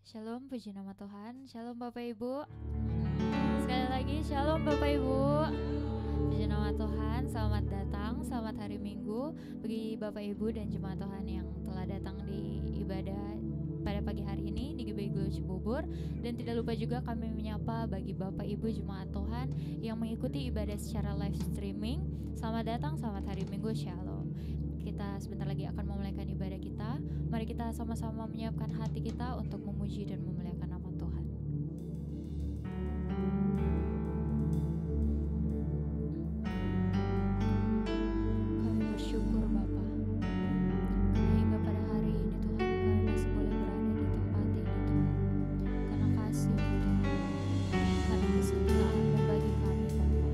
Shalom, puji nama Tuhan. Shalom Bapak Ibu. Sekali lagi, Shalom Bapak Ibu. Puji nama Tuhan, selamat datang, selamat hari Minggu bagi Bapak Ibu dan jemaat Tuhan yang telah datang di ibadah pada pagi hari ini di GBI Glo Cibubur. Dan tidak lupa juga kami menyapa bagi Bapak Ibu jemaat Tuhan yang mengikuti ibadah secara live streaming. Selamat datang, selamat hari Minggu, Shalom. Kita sebentar lagi akan memulaikan ibadah kita. Mari kita sama-sama menyiapkan hati kita untuk memuji dan memuliakan nama Tuhan. Kami bersyukur Bapa, hingga pada hari ini Tuhan kami masih boleh berada di tempat ini Tuhan. Karena kasih Tuhan, karena kesetiaan-Mu bagi kami Bapa.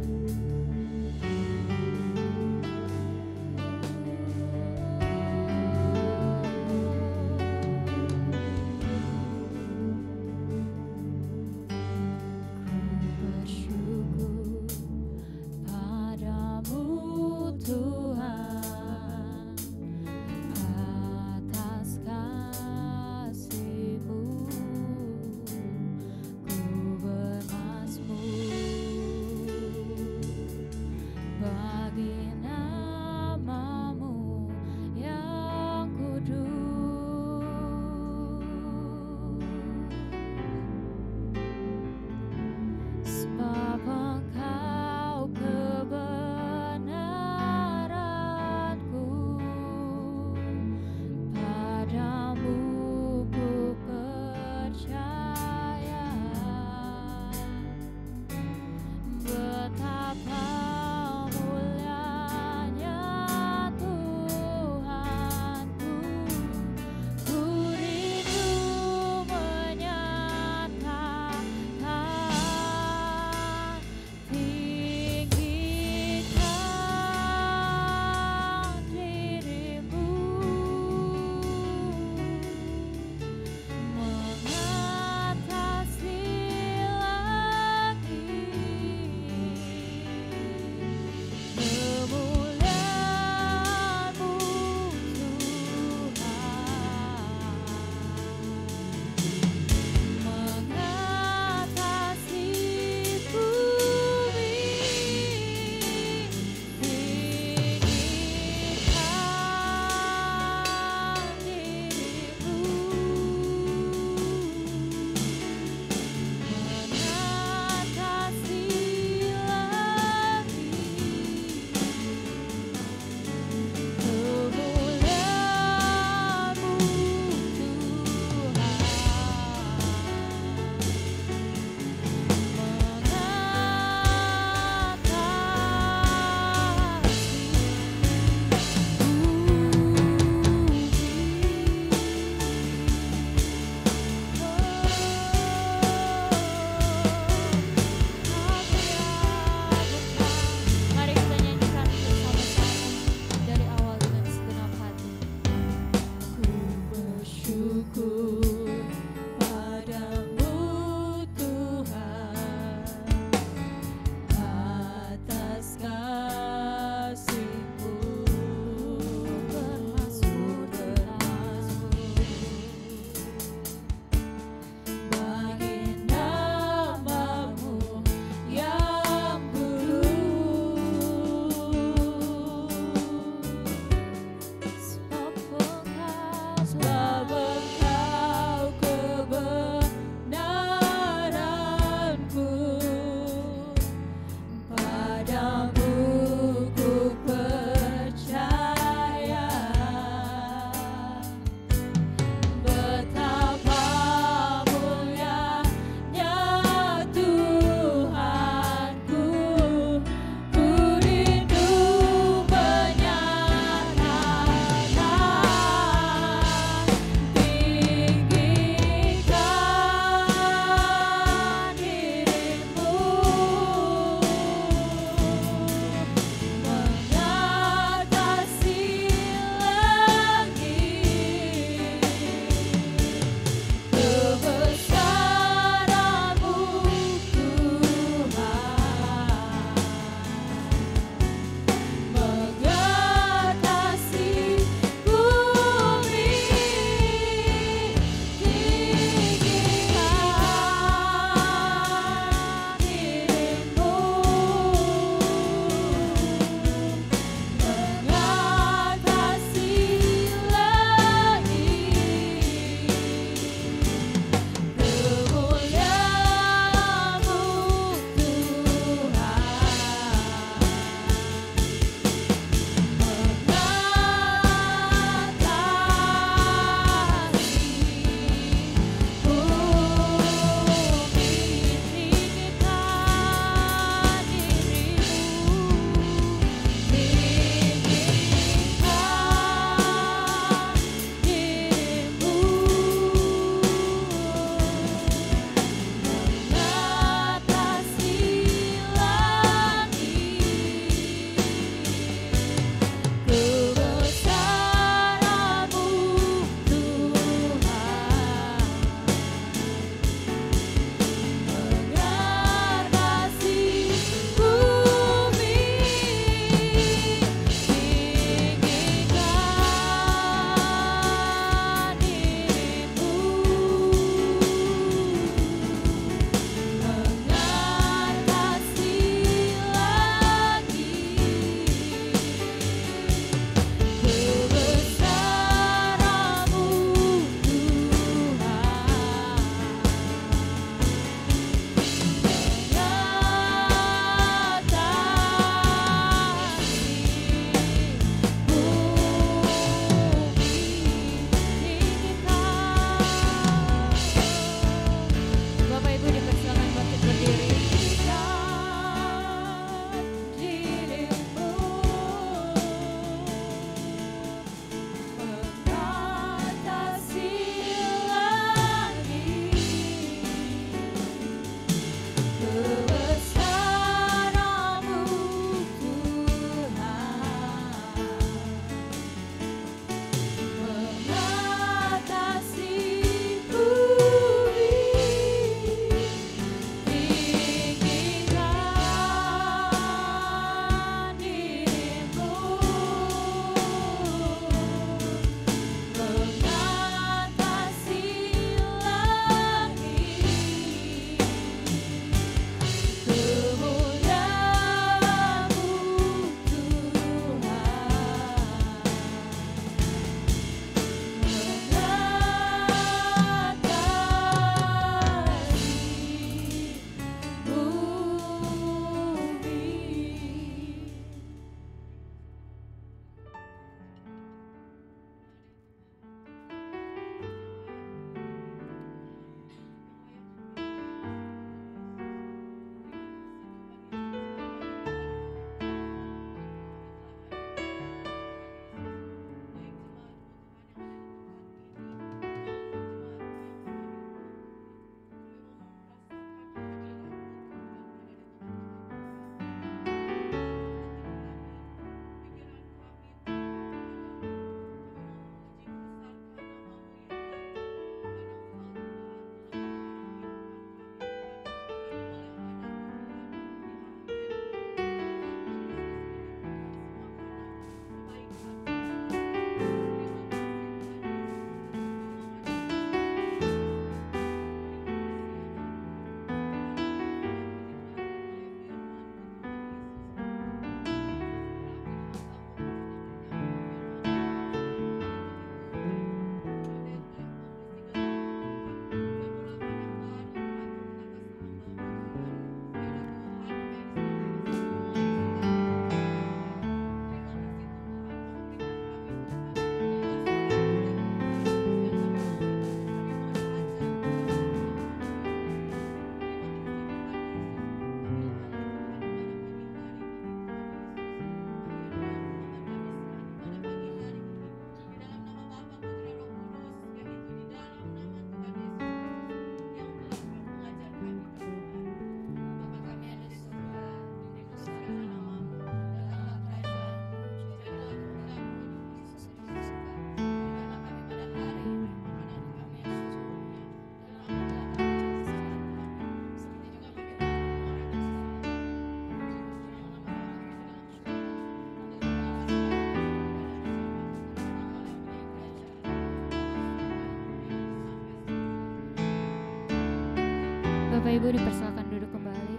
Ibu dipersilakan duduk kembali.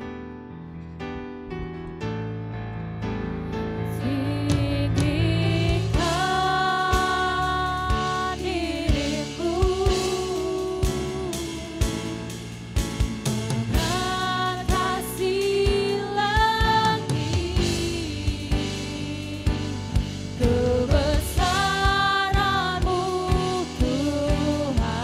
Tinggikan dirimu mengatasi langit, kebesaran-Mu Tuhan.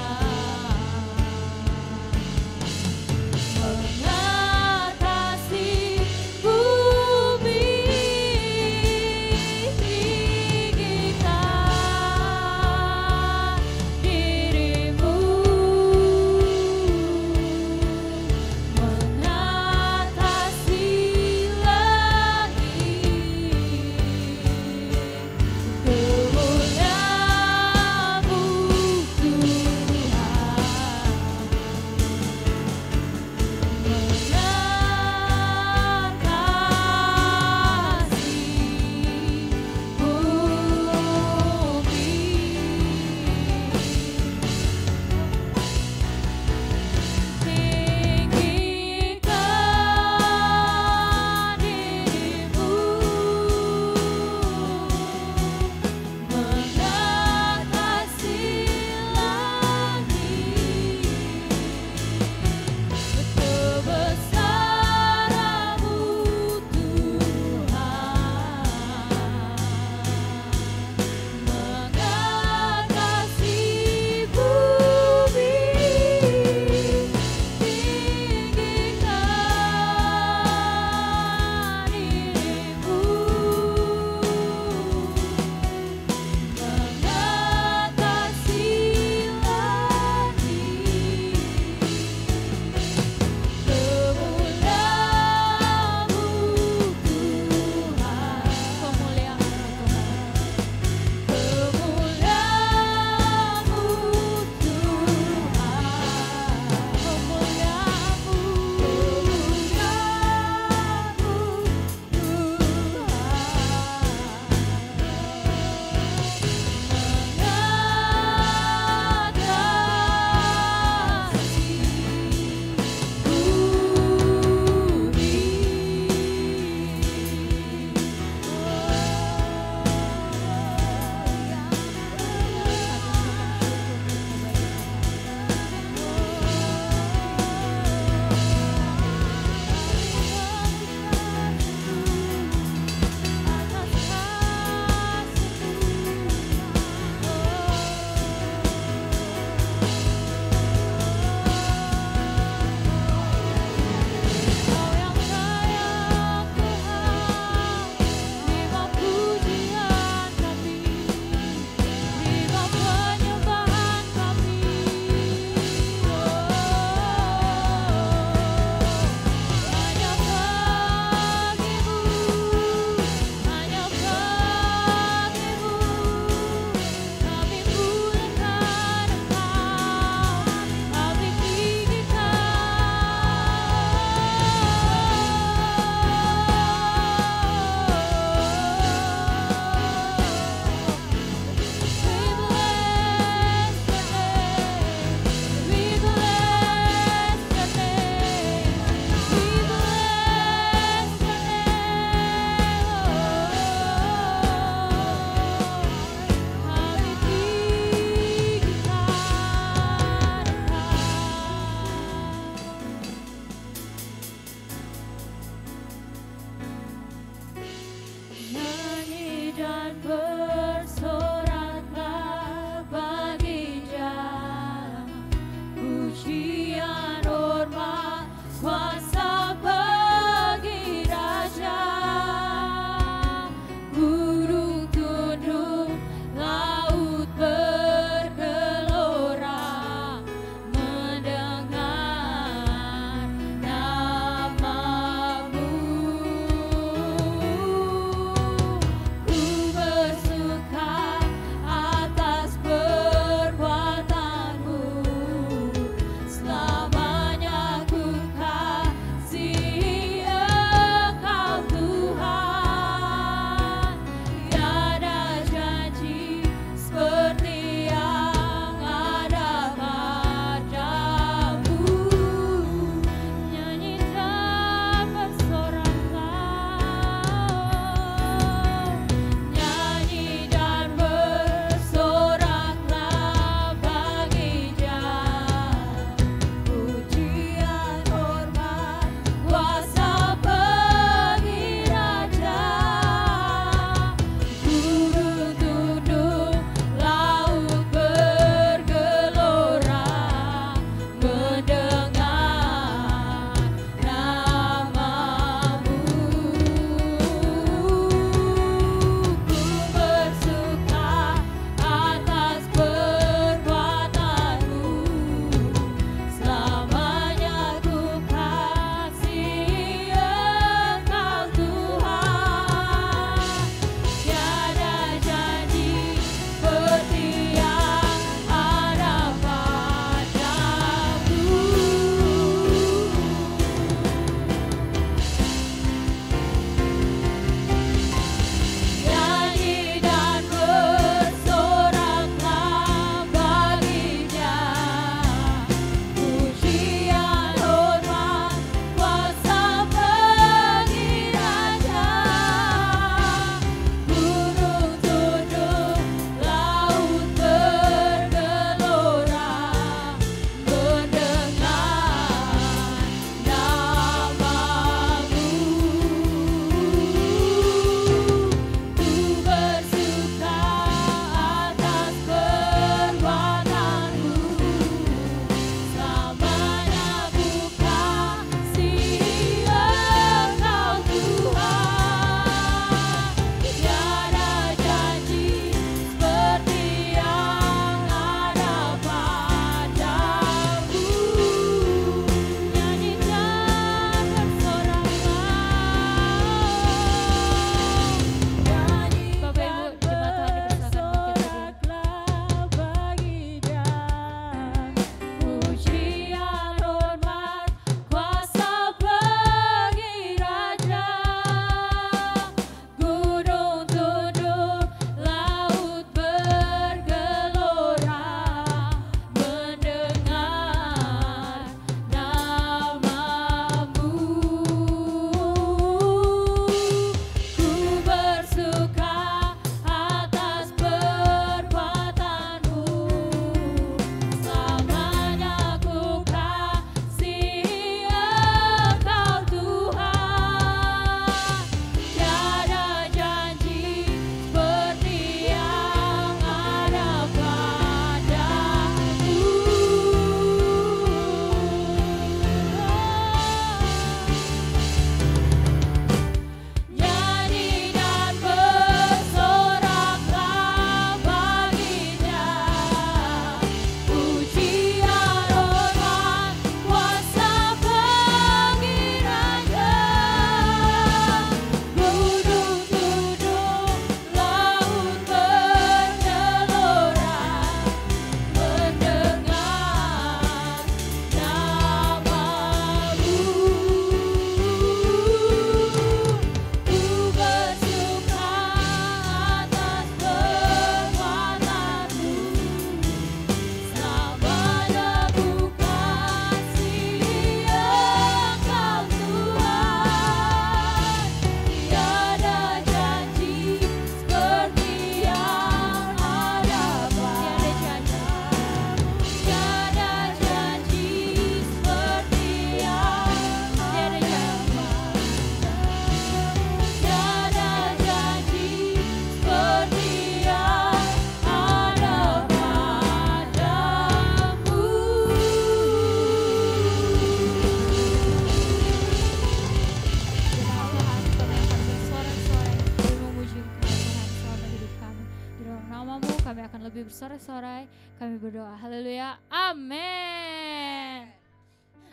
namamu, kami akan lebih bersorak-sorai. Kami berdoa, haleluya, amin.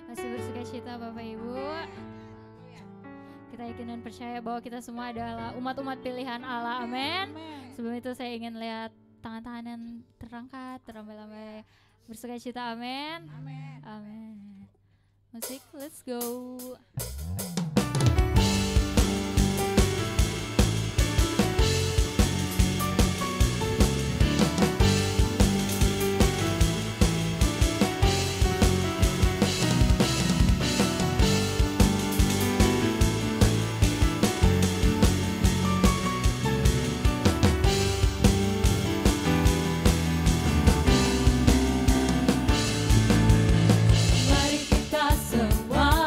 Masih bersuka cita Bapak Ibu. Kita yakin dan percaya bahwa kita semua adalah umat-umat pilihan Allah, amin. Sebelum itu saya ingin lihat tangan-tangan yang terangkat, terambai-lambai bersuka cita, amin. Amin. Musik, let's go. Mari kita semua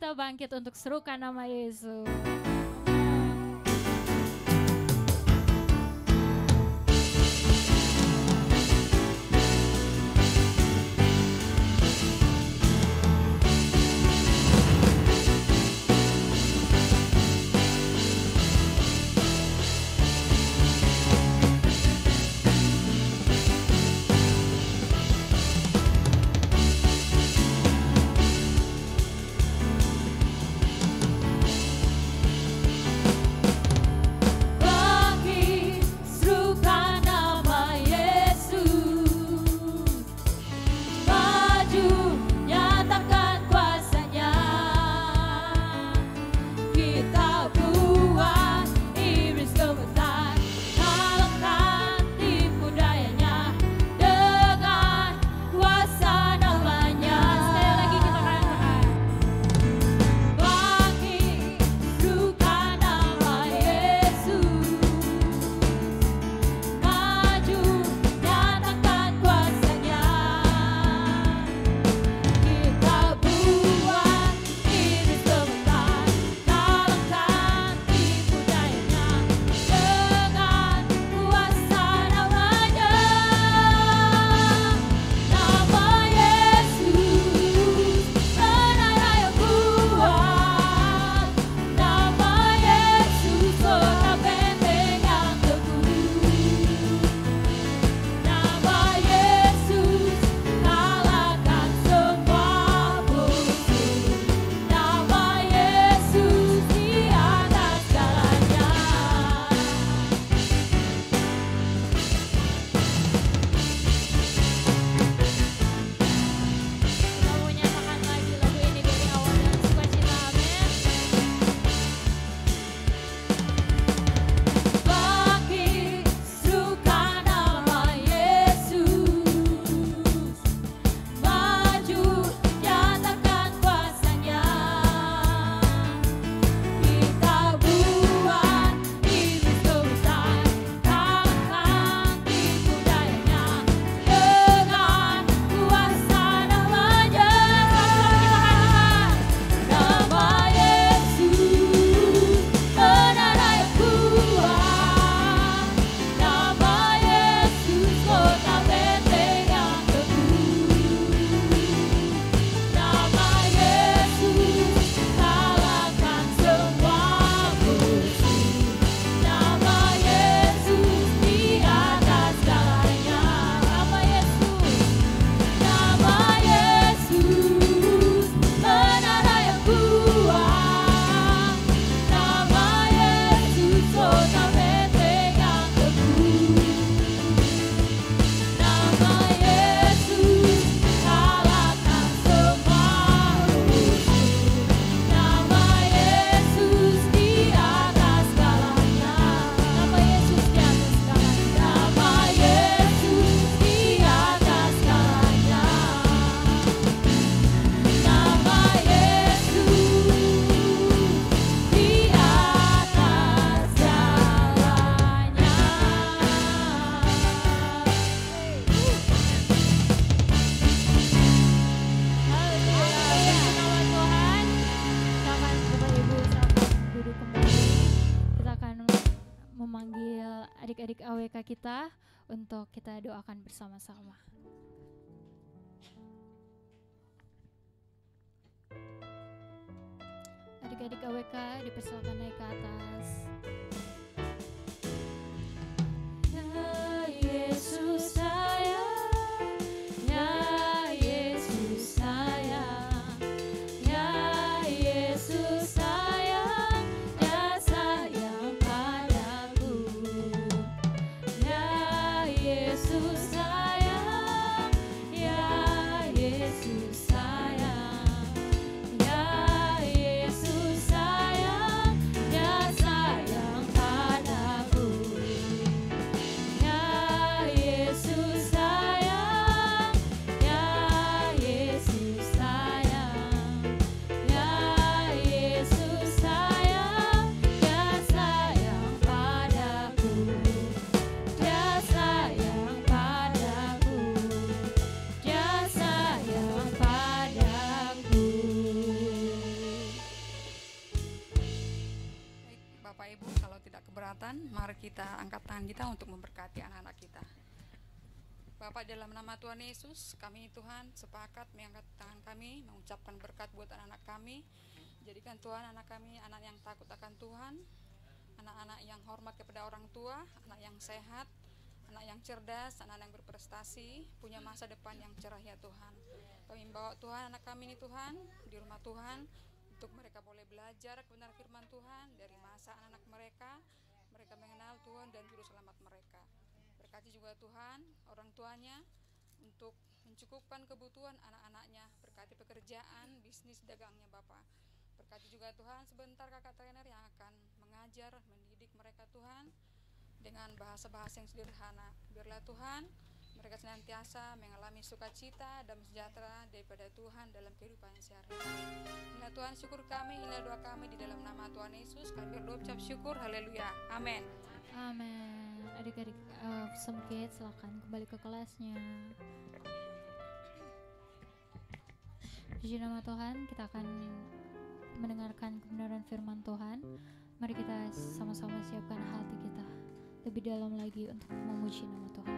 kita bangkit untuk serukan nama Yesus. memanggil adik-adik AWK kita untuk kita doakan bersama-sama. Adik-adik AWK dipersilakan naik ke atas. Ya Yesus sayang, ya Yesus sayang, ya Yesus sayang, ya sayang padaku. Ya Yesus sayang, ya Yesus sayang, ya Yesus sayang, ya sayang padaku. Ya Yesus sayang, ya Yesus sayang, ya Yesus sayang, ya sayang padaku. Dia sayang padaku, dia sayang padaku. Baik, Bapak Ibu, kalau tidak keberatan, mari kita angkat tangan kita untuk memberkati anak-anak kita. Bapak, dalam nama Tuhan Yesus, kami Tuhan sepakat mengangkat tangan kami, mengucapkan berkat buat anak-anak kami. Jadikan Tuhan anak kami anak yang takut akan Tuhan, anak-anak yang hormat kepada orang tua, anak yang sehat, anak yang cerdas, anak yang berprestasi, punya masa depan yang cerah ya Tuhan. Kami membawa Tuhan anak kami ini Tuhan di rumah Tuhan, untuk mereka boleh belajar kebenaran firman Tuhan dari masa anak-anak mereka mengenal Tuhan dan juru selamat mereka. Berkati juga Tuhan orang tuanya untuk mencukupkan kebutuhan anak-anaknya, berkati pekerjaan, bisnis, dagangnya Bapak. Berkati juga Tuhan sebentar kakak trainer yang akan mengajar, mendidik mereka Tuhan dengan bahasa-bahasa yang sederhana. Biarlah Tuhan mereka senantiasa mengalami sukacita dan sejahtera daripada Tuhan dalam kehidupan sehari-hari. Inilah Tuhan syukur kami, inilah doa kami di dalam nama Tuhan Yesus. Kami berdoa ucap syukur, haleluya, amin. Amin. Adik-adik Semkit silakan kembali ke kelasnya. Puji nama Tuhan, kita akan mendengarkan kebenaran firman Tuhan. Mari kita sama-sama siapkan hati kita lebih dalam lagi untuk memuji nama Tuhan.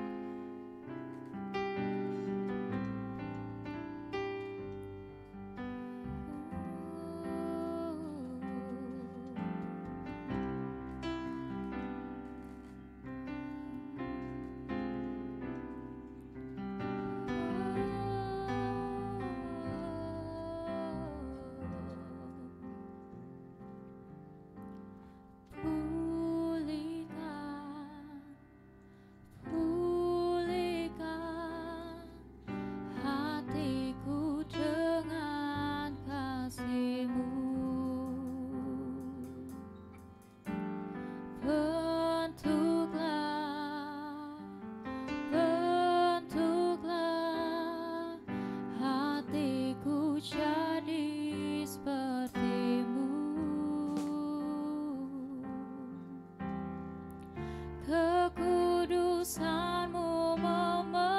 Kekudusanmu memenuhiku,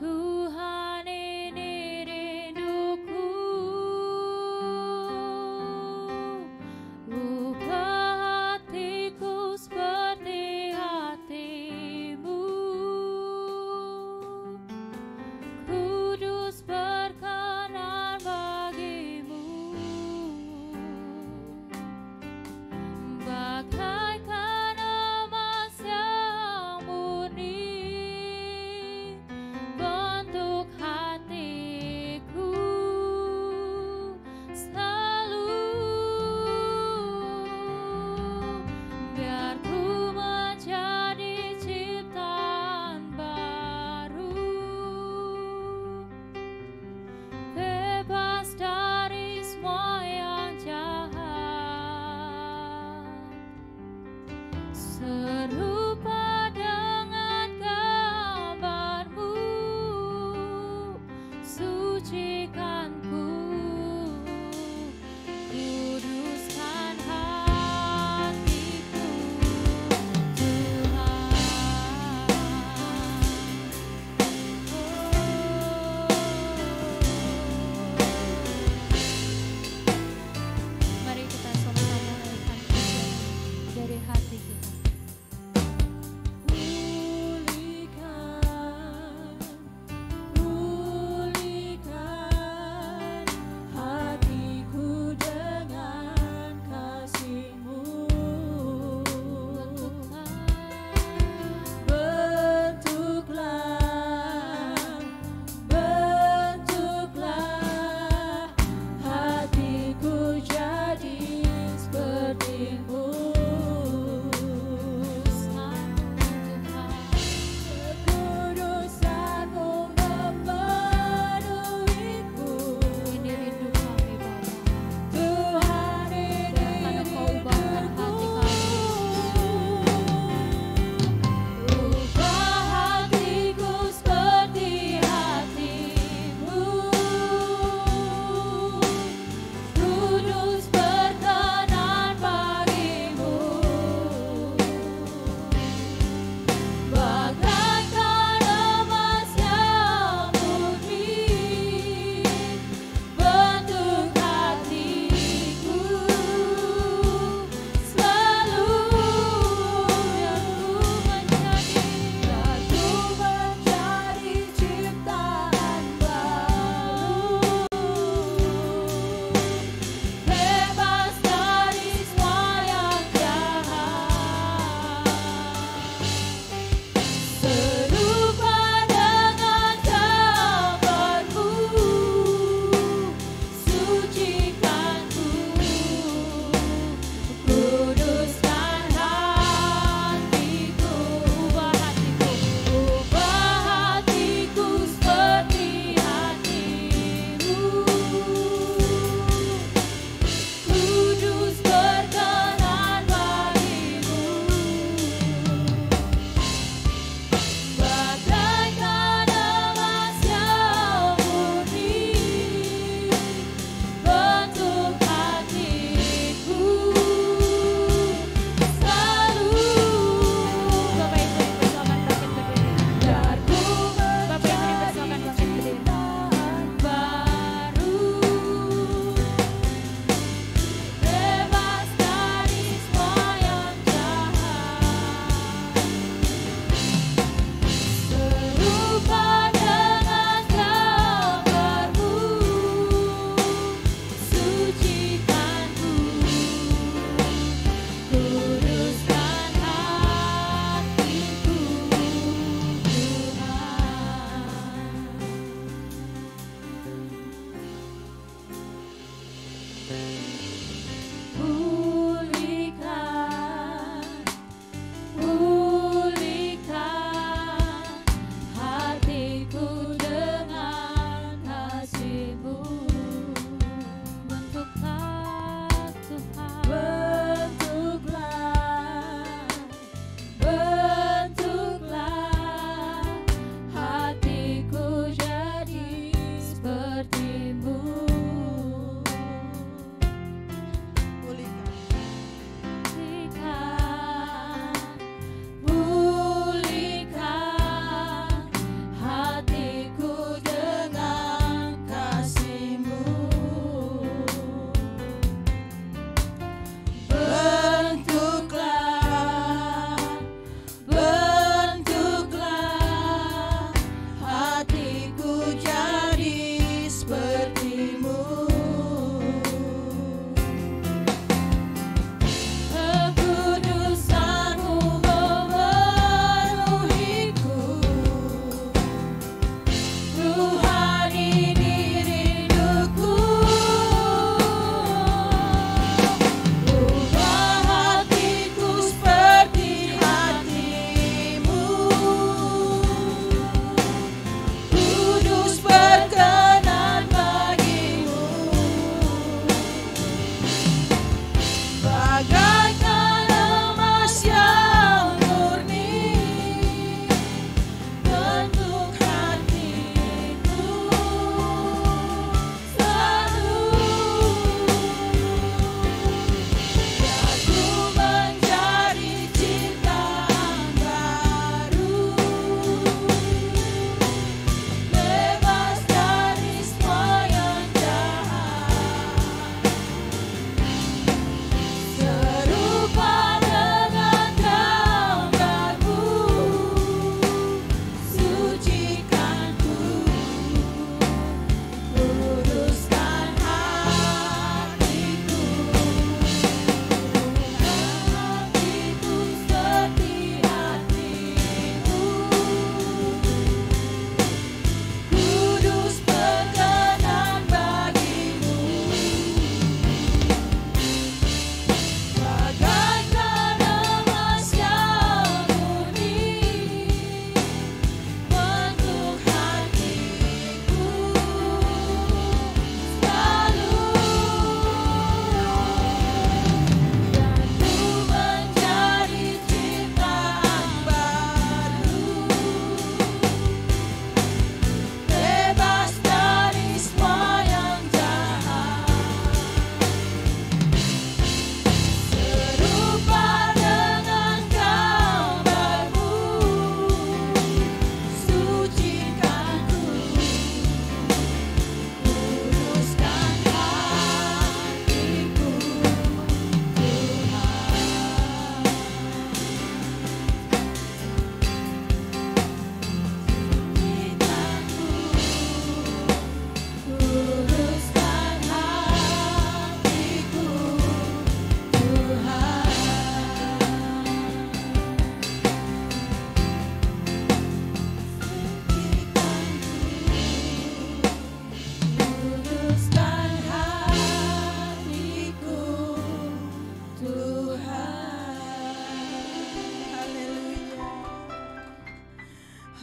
Tuhan ini rinduku. Ubah hatiku seperti hatimu, kudus berkenan bagimu. Bagai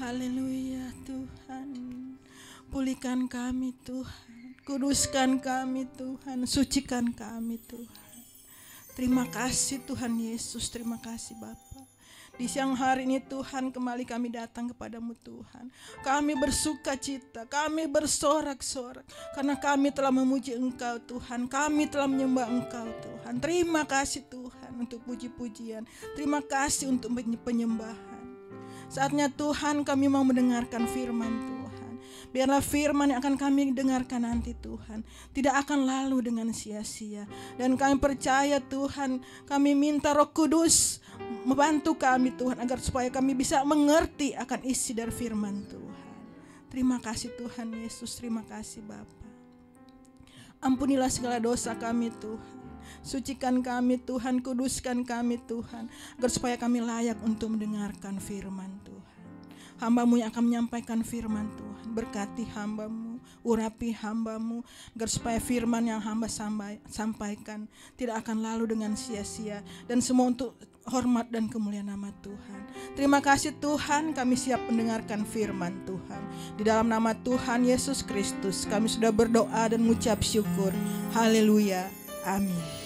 Haleluya Tuhan. Pulihkan kami Tuhan, kuduskan kami Tuhan, sucikan kami Tuhan. Terima kasih Tuhan Yesus, terima kasih Bapa. Di siang hari ini Tuhan, kembali kami datang kepadamu Tuhan. Kami bersuka cita, kami bersorak-sorak karena kami telah memuji Engkau Tuhan. Kami telah menyembah Engkau Tuhan. Terima kasih Tuhan untuk puji-pujian. Terima kasih untuk penyembahan. Saatnya Tuhan kami mau mendengarkan firman Tuhan. Biarlah firman yang akan kami dengarkan nanti Tuhan tidak akan lalu dengan sia-sia. Dan kami percaya Tuhan, kami minta Roh Kudus membantu kami Tuhan agar supaya kami bisa mengerti akan isi dari firman Tuhan. Terima kasih Tuhan Yesus, terima kasih Bapa. Ampunilah segala dosa kami Tuhan. Sucikan kami Tuhan, kuduskan kami Tuhan, agar supaya kami layak untuk mendengarkan firman Tuhan. Hamba-Mu yang akan menyampaikan firman Tuhan, berkati hamba-Mu, urapi hamba-Mu, agar supaya firman yang hamba sampaikan tidak akan lalu dengan sia-sia, dan semua untuk hormat dan kemuliaan nama Tuhan. Terima kasih Tuhan, kami siap mendengarkan firman Tuhan. Di dalam nama Tuhan Yesus Kristus kami sudah berdoa dan mengucap syukur. Haleluya, amin.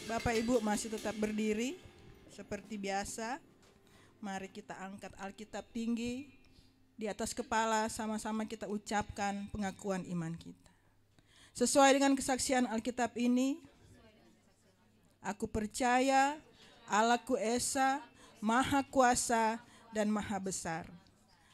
Bapak Ibu masih tetap berdiri seperti biasa. Mari kita angkat Alkitab tinggi di atas kepala, sama-sama kita ucapkan pengakuan iman kita. Sesuai dengan kesaksian Alkitab ini, aku percaya Allahku Esa, Maha Kuasa dan Maha Besar.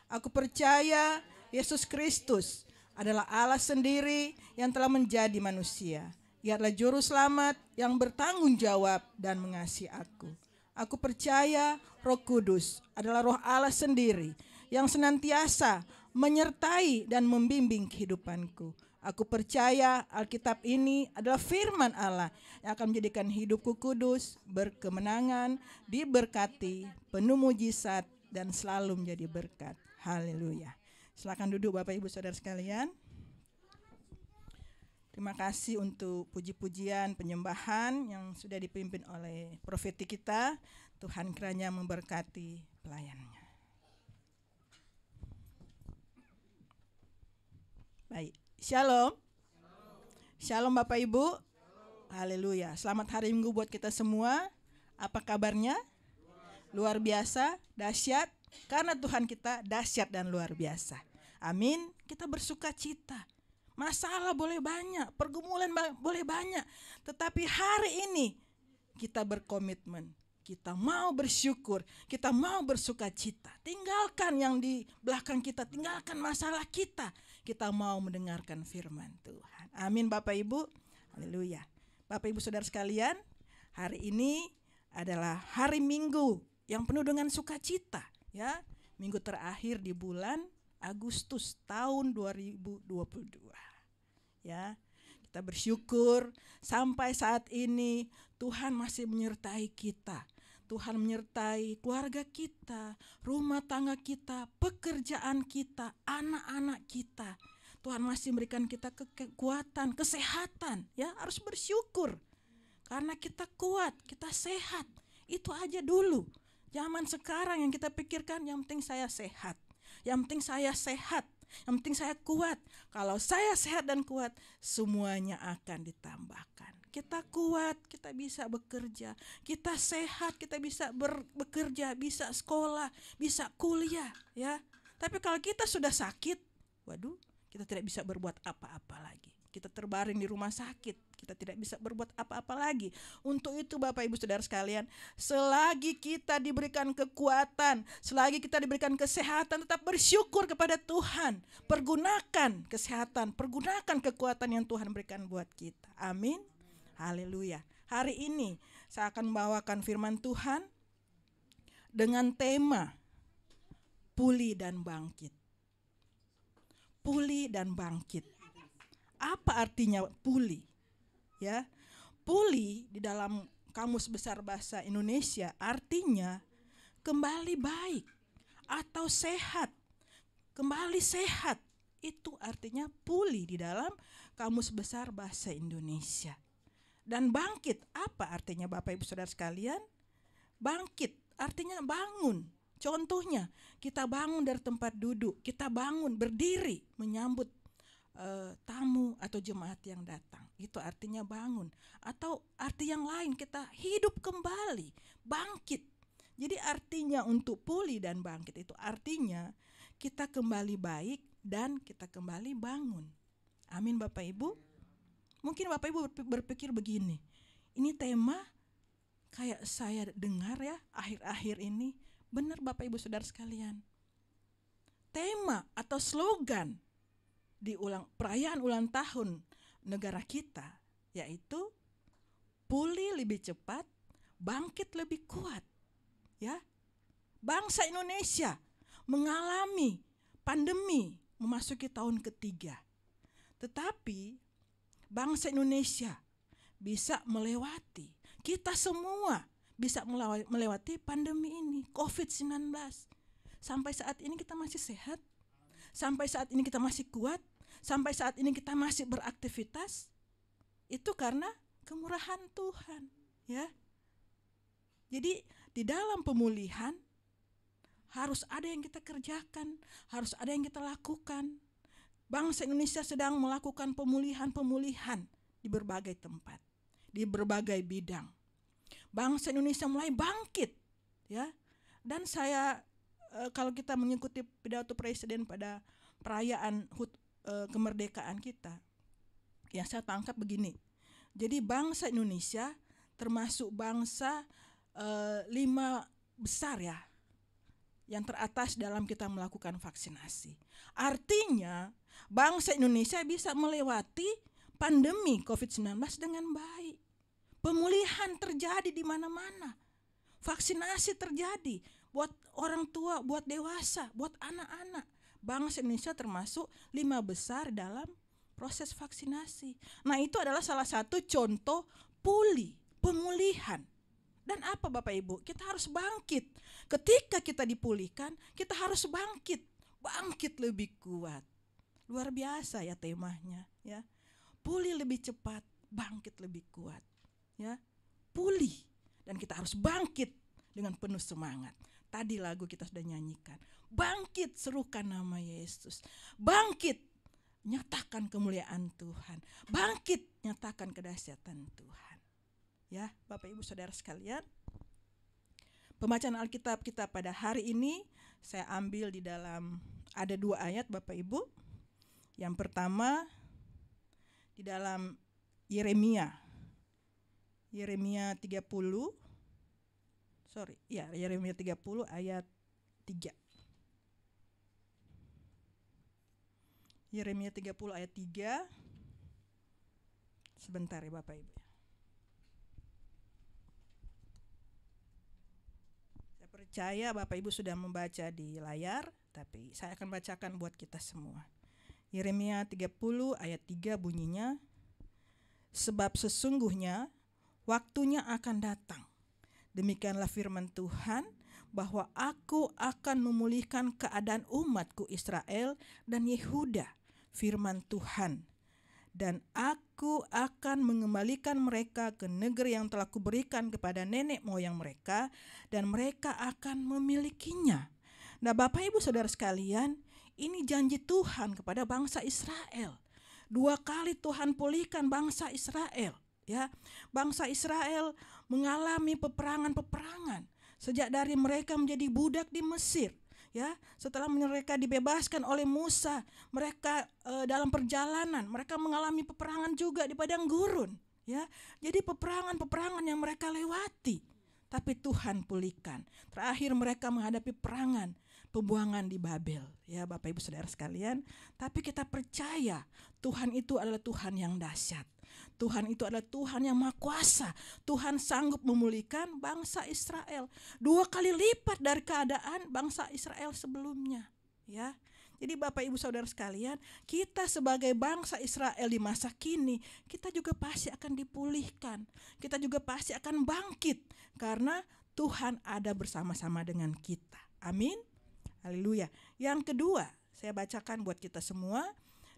Aku percaya Yesus Kristus adalah Allah sendiri yang telah menjadi manusia. Ia adalah Juru Selamat yang bertanggung jawab dan mengasihi aku. Aku percaya Roh Kudus adalah Roh Allah sendiri yang senantiasa menyertai dan membimbing kehidupanku. Aku percaya Alkitab ini adalah firman Allah yang akan menjadikan hidupku kudus, berkemenangan, diberkati, penuh mujizat, dan selalu menjadi berkat. Haleluya. Silakan duduk Bapak Ibu Saudara sekalian. Terima kasih untuk puji-pujian penyembahan yang sudah dipimpin oleh profeti kita. Tuhan kiranya memberkati pelayannya. Baik, Shalom. Shalom Bapak Ibu. Haleluya. Selamat hari Minggu buat kita semua. Apa kabarnya? Luar biasa, dahsyat. Karena Tuhan kita dahsyat dan luar biasa. Amin. Kita bersuka cita. Masalah boleh banyak, pergumulan boleh banyak, tetapi hari ini kita berkomitmen, kita mau bersyukur, kita mau bersuka cita. Tinggalkan yang di belakang kita, tinggalkan masalah kita. Kita mau mendengarkan firman Tuhan. Amin Bapak Ibu. Haleluya. Bapak Ibu Saudara sekalian, hari ini adalah hari Minggu yang penuh dengan sukacita, ya. Minggu terakhir di bulan Agustus tahun 2022. Ya, kita bersyukur sampai saat ini Tuhan masih menyertai kita. Tuhan menyertai keluarga kita, rumah tangga kita, pekerjaan kita, anak-anak kita. Tuhan masih memberikan kita kekuatan, kesehatan. Ya, harus bersyukur. Karena kita kuat, kita sehat. Itu aja dulu. Zaman sekarang yang kita pikirkan yang penting saya sehat. Yang penting saya sehat. Yang penting saya kuat. Kalau saya sehat dan kuat, semuanya akan ditambahkan. Kita kuat, kita bisa bekerja. Kita sehat, kita bisa bekerja, bisa sekolah, bisa kuliah, ya. Tapi kalau kita sudah sakit, waduh, kita tidak bisa berbuat apa-apa lagi. Kita terbaring di rumah sakit, kita tidak bisa berbuat apa-apa lagi. Untuk itu Bapak Ibu Saudara sekalian, selagi kita diberikan kekuatan, selagi kita diberikan kesehatan, tetap bersyukur kepada Tuhan. Pergunakan kesehatan, pergunakan kekuatan yang Tuhan berikan buat kita. Amin. Haleluya. Hari ini saya akan membawakan firman Tuhan dengan tema pulih dan bangkit. Pulih dan bangkit. Apa artinya pulih? Ya, pulih di dalam Kamus Besar Bahasa Indonesia artinya kembali baik atau sehat. Kembali sehat itu artinya pulih di dalam Kamus Besar Bahasa Indonesia. Dan bangkit, apa artinya Bapak Ibu Saudara sekalian? Bangkit artinya bangun, Contohnya, kita bangun dari tempat duduk, kita bangun berdiri menyambut tamu atau jemaat yang datang. Itu artinya bangun. Atau arti yang lain, kita hidup kembali, bangkit. Jadi artinya untuk pulih dan bangkit itu artinya kita kembali baik dan kita kembali bangun. Amin Bapak Ibu. Mungkin Bapak Ibu berpikir begini, ini tema kayak saya dengar ya akhir-akhir ini. Benar Bapak Ibu Saudara sekalian. Tema atau slogan di perayaan ulang tahun negara kita yaitu pulih lebih cepat, bangkit lebih kuat. Ya. Bangsa Indonesia mengalami pandemi memasuki tahun ketiga. Tetapi bangsa Indonesia bisa melewati, kita semua bisa melewati pandemi ini, COVID-19. Sampai saat ini kita masih sehat, sampai saat ini kita masih kuat, sampai saat ini kita masih beraktivitas. Itu karena kemurahan Tuhan, ya. Jadi di dalam pemulihan harus ada yang kita kerjakan, harus ada yang kita lakukan. Bangsa Indonesia sedang melakukan pemulihan-pemulihan di berbagai tempat, di berbagai bidang. Bangsa Indonesia mulai bangkit, ya. Dan saya kalau kita mengikuti pidato presiden pada perayaan kemerdekaan kita, yang saya tangkap begini. Jadi bangsa Indonesia termasuk bangsa 5 besar ya, yang teratas dalam kita melakukan vaksinasi. Artinya bangsa Indonesia bisa melewati pandemi COVID-19 dengan baik. Pemulihan terjadi di mana-mana. Vaksinasi terjadi buat orang tua, buat dewasa, buat anak-anak. Bangsa Indonesia termasuk 5 besar dalam proses vaksinasi. Nah, itu adalah salah satu contoh pemulihan. Dan apa Bapak Ibu? Kita harus bangkit. Ketika kita dipulihkan, kita harus bangkit. Bangkit lebih kuat. Luar biasa ya temanya, ya. Pulih lebih cepat, bangkit lebih kuat. Ya, pulih dan kita harus bangkit dengan penuh semangat. Tadi lagu kita sudah nyanyikan, bangkit serukan nama Yesus, bangkit nyatakan kemuliaan Tuhan, bangkit nyatakan kedahsyatan Tuhan. Ya, Bapak Ibu Saudara sekalian, pembacaan Alkitab kita pada hari ini saya ambil di dalam ada 2 ayat Bapak Ibu. Yang pertama di dalam Yeremia 30 ayat 3. Yeremia 30 ayat 3. Sebentar ya Bapak Ibu. Saya percaya Bapak Ibu sudah membaca di layar, tapi saya akan bacakan buat kita semua. Yeremia 30 ayat 3 bunyinya, sebab sesungguhnya waktunya akan datang, demikianlah firman Tuhan, bahwa aku akan memulihkan keadaan umatku Israel dan Yehuda, firman Tuhan. Dan aku akan mengembalikan mereka ke negeri yang telah kuberikan kepada nenek moyang mereka, dan mereka akan memilikinya. Nah Bapak Ibu Saudara sekalian, ini janji Tuhan kepada bangsa Israel. 2 kali Tuhan pulihkan bangsa Israel. Ya, bangsa Israel mengalami peperangan-peperangan sejak dari mereka menjadi budak di Mesir. Ya, setelah mereka dibebaskan oleh Musa, mereka dalam perjalanan mereka mengalami peperangan juga di padang gurun. Ya, jadi peperangan-peperangan yang mereka lewati, tapi Tuhan pulihkan. Terakhir mereka menghadapi peperangan pembuangan di Babel. Ya, Bapak Ibu Saudara sekalian, tapi kita percaya Tuhan itu adalah Tuhan yang dahsyat. Tuhan itu adalah Tuhan yang Maha Kuasa. Tuhan sanggup memulihkan bangsa Israel 2 kali lipat dari keadaan bangsa Israel sebelumnya. Ya, jadi Bapak Ibu Saudara sekalian, kita sebagai bangsa Israel di masa kini, kita juga pasti akan dipulihkan. Kita juga pasti akan bangkit karena Tuhan ada bersama-sama dengan kita. Amin. Haleluya. Yang kedua, saya bacakan buat kita semua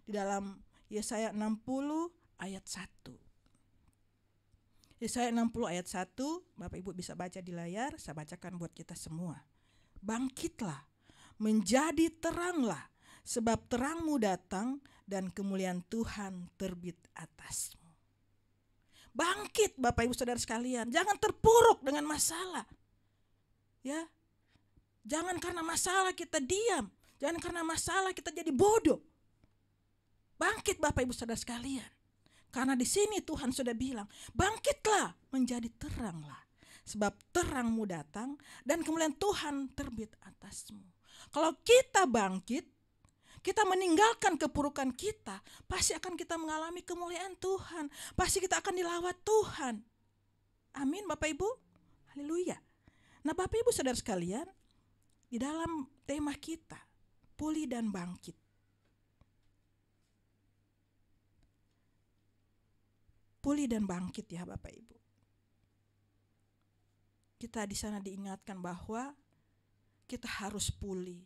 di dalam Yesaya 60 ayat 1. Yesaya 60 ayat 1, Bapak Ibu bisa baca di layar, saya bacakan buat kita semua. bangkitlah, menjadi teranglah, sebab terangmu datang dan kemuliaan Tuhan terbit atasmu. Bangkit Bapak Ibu Saudara sekalian, jangan terpuruk dengan masalah. Ya. Jangan karena masalah kita diam, jangan karena masalah kita jadi bodoh. Bangkit Bapak Ibu Saudara sekalian. Karena di sini Tuhan sudah bilang, bangkitlah, menjadi teranglah, sebab terangmu datang dan kemuliaan Tuhan terbit atasmu. Kalau kita bangkit, kita meninggalkan kepurukan kita, pasti akan kita mengalami kemuliaan Tuhan. Pasti kita akan dilawat Tuhan. Amin Bapak Ibu. Haleluya. Nah Bapak Ibu Saudara sekalian, di dalam tema kita, pulih dan bangkit. Pulih dan bangkit ya Bapak Ibu. Kita di sana diingatkan bahwa kita harus pulih.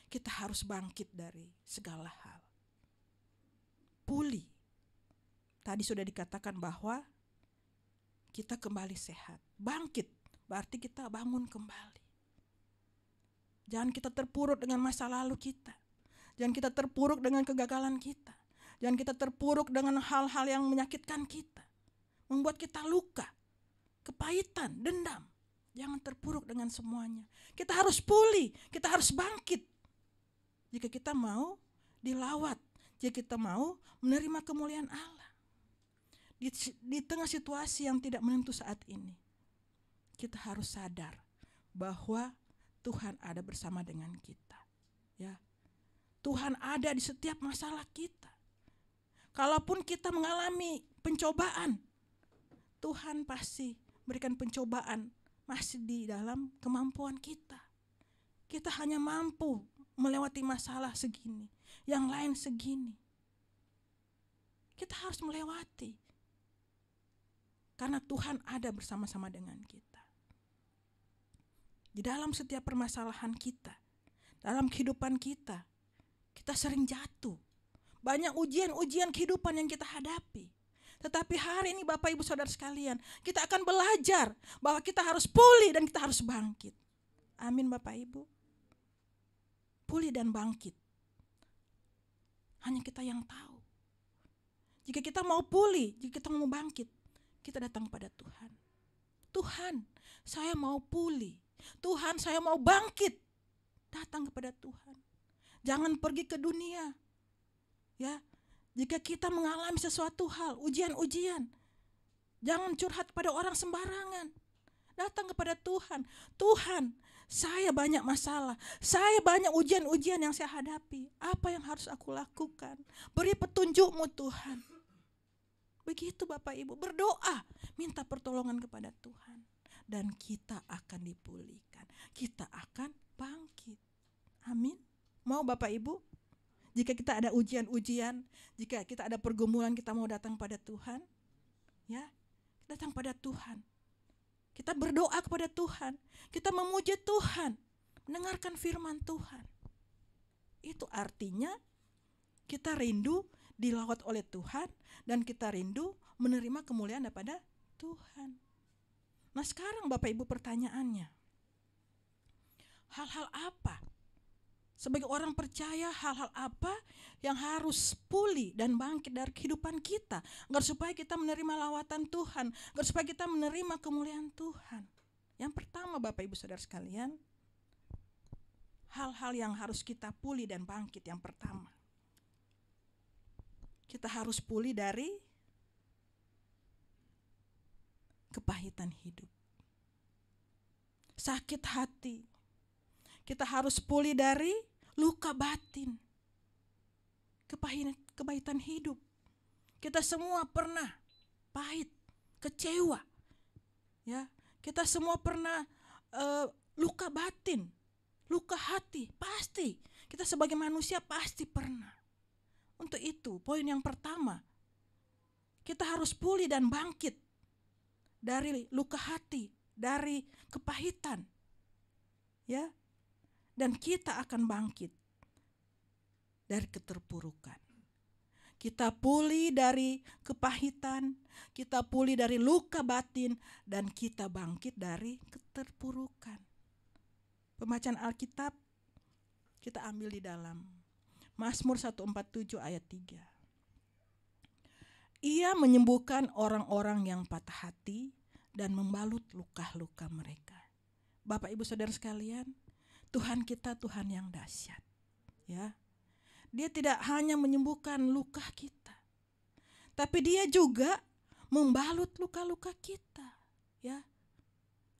Kita harus bangkit dari segala hal. Pulih. Tadi sudah dikatakan bahwa kita kembali sehat. Bangkit berarti kita bangun kembali. Jangan kita terpuruk dengan masa lalu kita. Jangan kita terpuruk dengan kegagalan kita. Jangan kita terpuruk dengan hal-hal yang menyakitkan kita, membuat kita luka, kepahitan, dendam. Jangan terpuruk dengan semuanya. Kita harus pulih, kita harus bangkit. Jika kita mau dilawat, jika kita mau menerima kemuliaan Allah. Di tengah situasi yang tidak menentu saat ini, kita harus sadar bahwa Tuhan ada bersama dengan kita. Ya, Tuhan ada di setiap masalah kita. Kalaupun kita mengalami pencobaan, Tuhan pasti berikan pencobaan masih di dalam kemampuan kita. Kita hanya mampu melewati masalah segini, yang lain segini. Kita harus melewati. Karena Tuhan ada bersama-sama dengan kita. Di dalam setiap permasalahan kita, dalam kehidupan kita, kita sering jatuh. Banyak ujian-ujian kehidupan yang kita hadapi. Tetapi hari ini Bapak Ibu Saudara sekalian, kita akan belajar bahwa kita harus pulih dan kita harus bangkit. Amin Bapak Ibu. Pulih dan bangkit. Hanya kita yang tahu. Jika kita mau pulih, jika kita mau bangkit, kita datang kepada Tuhan. Tuhan, saya mau pulih. Tuhan, saya mau bangkit. Datang kepada Tuhan. Jangan pergi ke dunia. Ya, jika kita mengalami sesuatu hal, ujian-ujian, jangan curhat pada orang sembarangan. Datang kepada Tuhan. Tuhan, saya banyak masalah, saya banyak ujian-ujian yang saya hadapi. Apa yang harus aku lakukan? Beri petunjuk-Mu Tuhan. Begitu Bapak Ibu, berdoa, minta pertolongan kepada Tuhan. Dan kita akan dipulihkan, kita akan bangkit. Amin. Mau Bapak Ibu? Jika kita ada ujian-ujian, jika kita ada pergumulan, kita mau datang pada Tuhan, ya, datang pada Tuhan. Kita berdoa kepada Tuhan, kita memuji Tuhan, mendengarkan firman Tuhan. Itu artinya kita rindu dilawat oleh Tuhan dan kita rindu menerima kemuliaan daripada Tuhan. Nah sekarang Bapak Ibu pertanyaannya, hal-hal apa? Sebagai orang percaya, hal-hal apa yang harus pulih dan bangkit dari kehidupan kita agar supaya kita menerima lawatan Tuhan, agar supaya kita menerima kemuliaan Tuhan. Yang pertama Bapak Ibu Saudara sekalian, hal-hal yang harus kita pulih dan bangkit. Yang pertama, kita harus pulih dari kepahitan hidup, sakit hati. Kita harus pulih dari luka batin, kepahitan hidup. Kita semua pernah pahit, kecewa. Ya, kita semua pernah luka batin, luka hati, pasti. Kita sebagai manusia pasti pernah. Untuk itu, poin yang pertama, kita harus pulih dan bangkit dari luka hati, dari kepahitan. Ya. Dan kita akan bangkit dari keterpurukan. Kita pulih dari kepahitan, kita pulih dari luka batin, dan kita bangkit dari keterpurukan. Pembacaan Alkitab kita ambil di dalam Mazmur 147 ayat 3. Ia menyembuhkan orang-orang yang patah hati dan membalut luka-luka mereka. Bapak Ibu Saudara sekalian, Tuhan kita Tuhan yang dahsyat. Ya. Dia tidak hanya menyembuhkan luka kita, tapi Dia juga membalut luka-luka kita. Ya.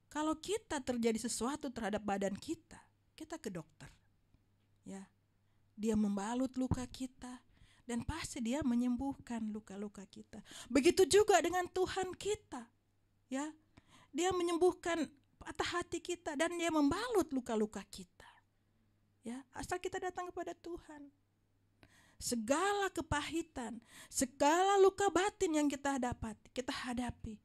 Kalau kita terjadi sesuatu terhadap badan kita, kita ke dokter. Ya. Dia membalut luka kita dan pasti Dia menyembuhkan luka-luka kita. Begitu juga dengan Tuhan kita. Ya. Dia menyembuhkan patah hati kita dan Dia membalut luka-luka kita. Ya, asal kita datang kepada Tuhan. Segala kepahitan, segala luka batin yang kita hadapi,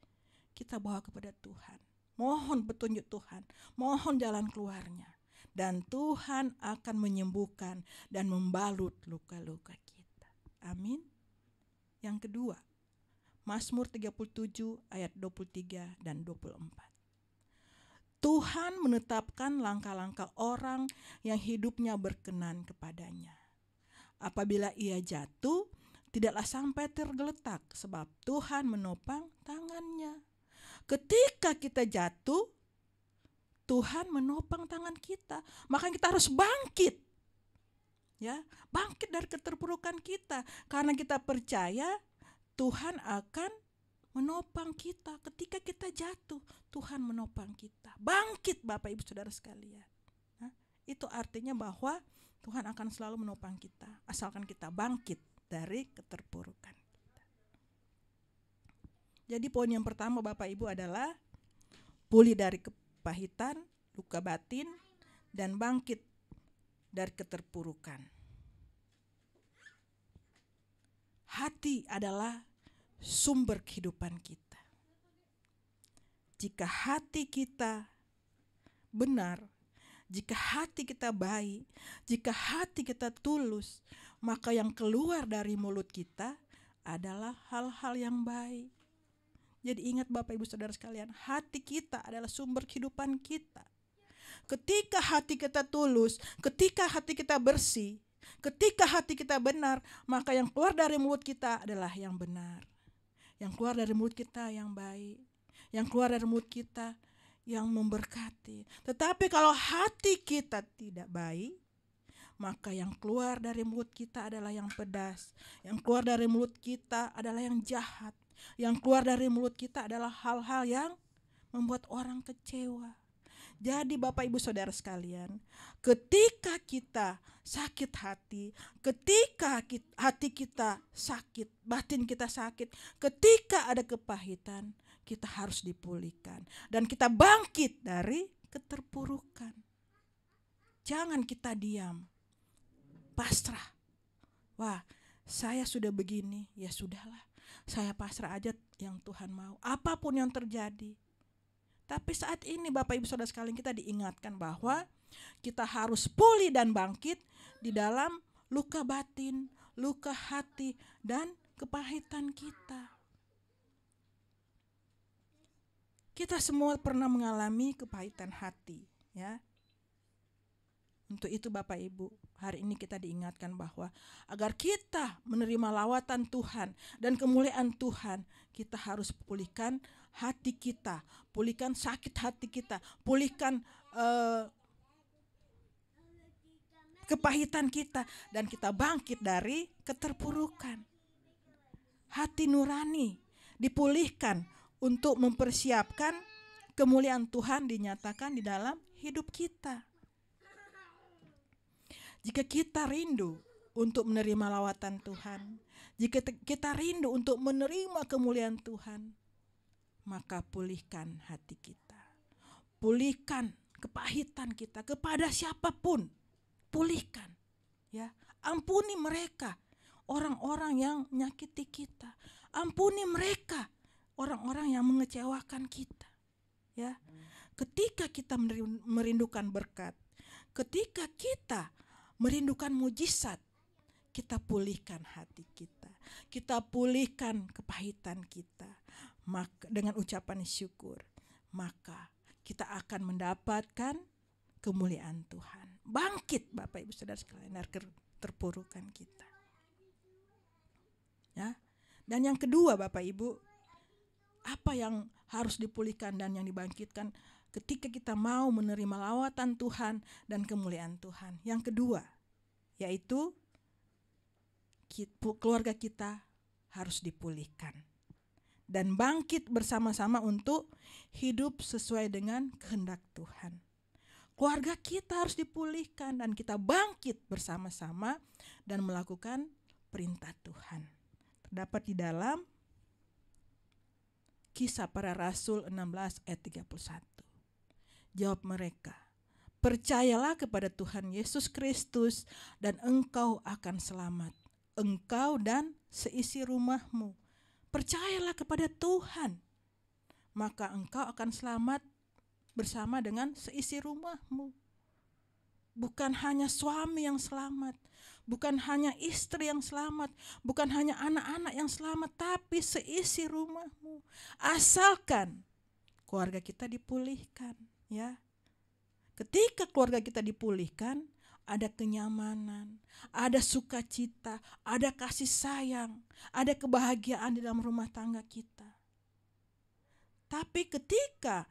kita bawa kepada Tuhan. Mohon petunjuk Tuhan, mohon jalan keluarnya. Dan Tuhan akan menyembuhkan dan membalut luka-luka kita. Amin. Yang kedua, Mazmur 37 ayat 23 dan 24. Tuhan menetapkan langkah-langkah orang yang hidupnya berkenan kepadanya. Apabila ia jatuh, tidaklah sampai tergeletak sebab Tuhan menopang tangannya. Ketika kita jatuh, Tuhan menopang tangan kita. Maka kita harus bangkit. Ya, bangkit dari keterpurukan kita karena kita percaya Tuhan akan menopang kita. Ketika kita jatuh, Tuhan menopang kita. Bangkit Bapak Ibu Saudara sekalian. Nah, itu artinya bahwa Tuhan akan selalu menopang kita, asalkan kita bangkit dari keterpurukan kita. Jadi poin yang pertama Bapak Ibu adalah pulih dari kepahitan, luka batin, dan bangkit dari keterpurukan. Hati adalah sumber kehidupan kita. Jika hati kita benar, jika hati kita baik, jika hati kita tulus, maka yang keluar dari mulut kita adalah hal-hal yang baik. Jadi ingat Bapak Ibu Saudara sekalian, hati kita adalah sumber kehidupan kita. Ketika hati kita tulus, ketika hati kita bersih, ketika hati kita benar, maka yang keluar dari mulut kita adalah yang benar. Yang keluar dari mulut kita yang baik. Yang keluar dari mulut kita yang memberkati. Tetapi kalau hati kita tidak baik, maka yang keluar dari mulut kita adalah yang pedas. Yang keluar dari mulut kita adalah yang jahat. Yang keluar dari mulut kita adalah hal-hal yang membuat orang kecewa. Jadi Bapak Ibu Saudara sekalian, ketika kita sakit hati, ketika hati kita sakit, batin kita sakit, ketika ada kepahitan, kita harus dipulihkan dan kita bangkit dari keterpurukan. Jangan kita diam, pasrah. Wah, saya sudah begini, ya sudahlah. Saya pasrah aja yang Tuhan mau, apapun yang terjadi. Tapi saat ini Bapak Ibu Saudara sekalian, kita diingatkan bahwa kita harus pulih dan bangkit di dalam luka batin, luka hati, dan kepahitan kita. Kita semua pernah mengalami kepahitan hati, ya. Untuk itu Bapak Ibu, hari ini kita diingatkan bahwa agar kita menerima lawatan Tuhan dan kemuliaan Tuhan, kita harus pulihkan hati kita, pulihkan sakit hati kita, pulihkan kepahitan kita, dan kita bangkit dari keterpurukan. Hati nurani dipulihkan untuk mempersiapkan kemuliaan Tuhan dinyatakan di dalam hidup kita. Jika kita rindu untuk menerima lawatan Tuhan, jika kita rindu untuk menerima kemuliaan Tuhan, maka pulihkan hati kita. Pulihkan kepahitan kita kepada siapapun. Pulihkan, ya. Ampuni mereka, orang-orang yang menyakiti kita. Ampuni mereka, orang-orang yang mengecewakan kita, ya. Ketika kita merindukan berkat, ketika kita merindukan mujizat, kita pulihkan hati kita, kita pulihkan kepahitan kita. Maka dengan ucapan syukur, maka kita akan mendapatkan kemuliaan Tuhan. Bangkit Bapak Ibu Saudara sekalian dari keterpurukan kita. Ya. Dan yang kedua Bapak Ibu, apa yang harus dipulihkan dan yang dibangkitkan ketika kita mau menerima lawatan Tuhan dan kemuliaan Tuhan. Yang kedua, yaitu keluarga kita harus dipulihkan dan bangkit bersama-sama untuk hidup sesuai dengan kehendak Tuhan. Keluarga kita harus dipulihkan dan kita bangkit bersama-sama dan melakukan perintah Tuhan. Terdapat di dalam Kisah Para Rasul 16 ayat 31. Jawab mereka, percayalah kepada Tuhan Yesus Kristus dan engkau akan selamat, engkau dan seisi rumahmu. Percayalah kepada Tuhan, maka engkau akan selamat bersama dengan seisi rumahmu. Bukan hanya suami yang selamat, bukan hanya istri yang selamat, bukan hanya anak-anak yang selamat, tapi seisi rumahmu. Asalkan keluarga kita dipulihkan, ya. Ketika keluarga kita dipulihkan, ada kenyamanan, ada sukacita, ada kasih sayang, ada kebahagiaan di dalam rumah tangga kita. Tapi ketika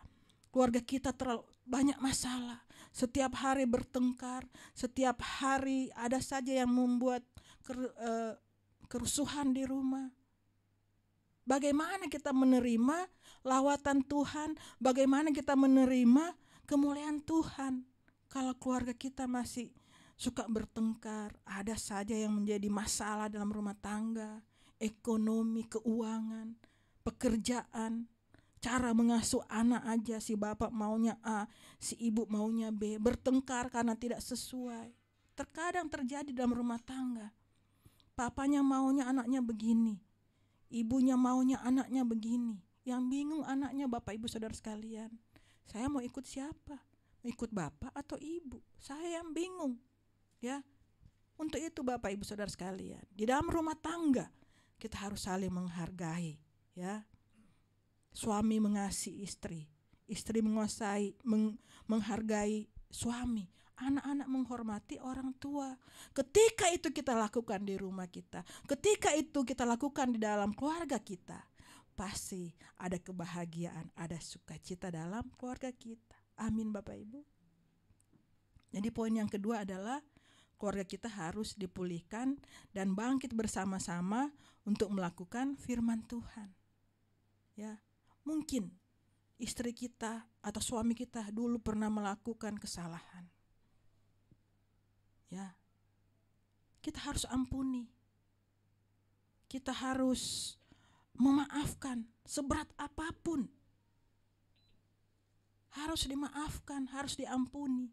keluarga kita terlalu banyak masalah, setiap hari bertengkar, setiap hari ada saja yang membuat kerusuhan di rumah. Bagaimana kita menerima lawatan Tuhan? Bagaimana kita menerima kemuliaan Tuhan kalau keluarga kita masih suka bertengkar, ada saja yang menjadi masalah dalam rumah tangga, ekonomi, keuangan, pekerjaan, cara mengasuh anak aja, si bapak maunya A, si ibu maunya B, bertengkar karena tidak sesuai. Terkadang terjadi dalam rumah tangga. Papanya maunya anaknya begini, ibunya maunya anaknya begini. Yang bingung anaknya, Bapak Ibu Saudara sekalian. Saya mau ikut siapa? Mau ikut bapak atau ibu? Saya yang bingung. Ya. Untuk itu Bapak Ibu Saudara sekalian, di dalam rumah tangga kita harus saling menghargai, ya. Suami mengasihi istri, istri menghargai suami, anak-anak menghormati orang tua. Ketika itu kita lakukan di rumah kita, ketika itu kita lakukan di dalam keluarga kita, pasti ada kebahagiaan, ada sukacita dalam keluarga kita. Amin Bapak Ibu. Jadi poin yang kedua adalah keluarga kita harus dipulihkan dan bangkit bersama-sama untuk melakukan firman Tuhan. Ya, mungkin istri kita atau suami kita dulu pernah melakukan kesalahan. Ya, kita harus ampuni. Kita harus memaafkan seberat apapun. Harus dimaafkan, harus diampuni.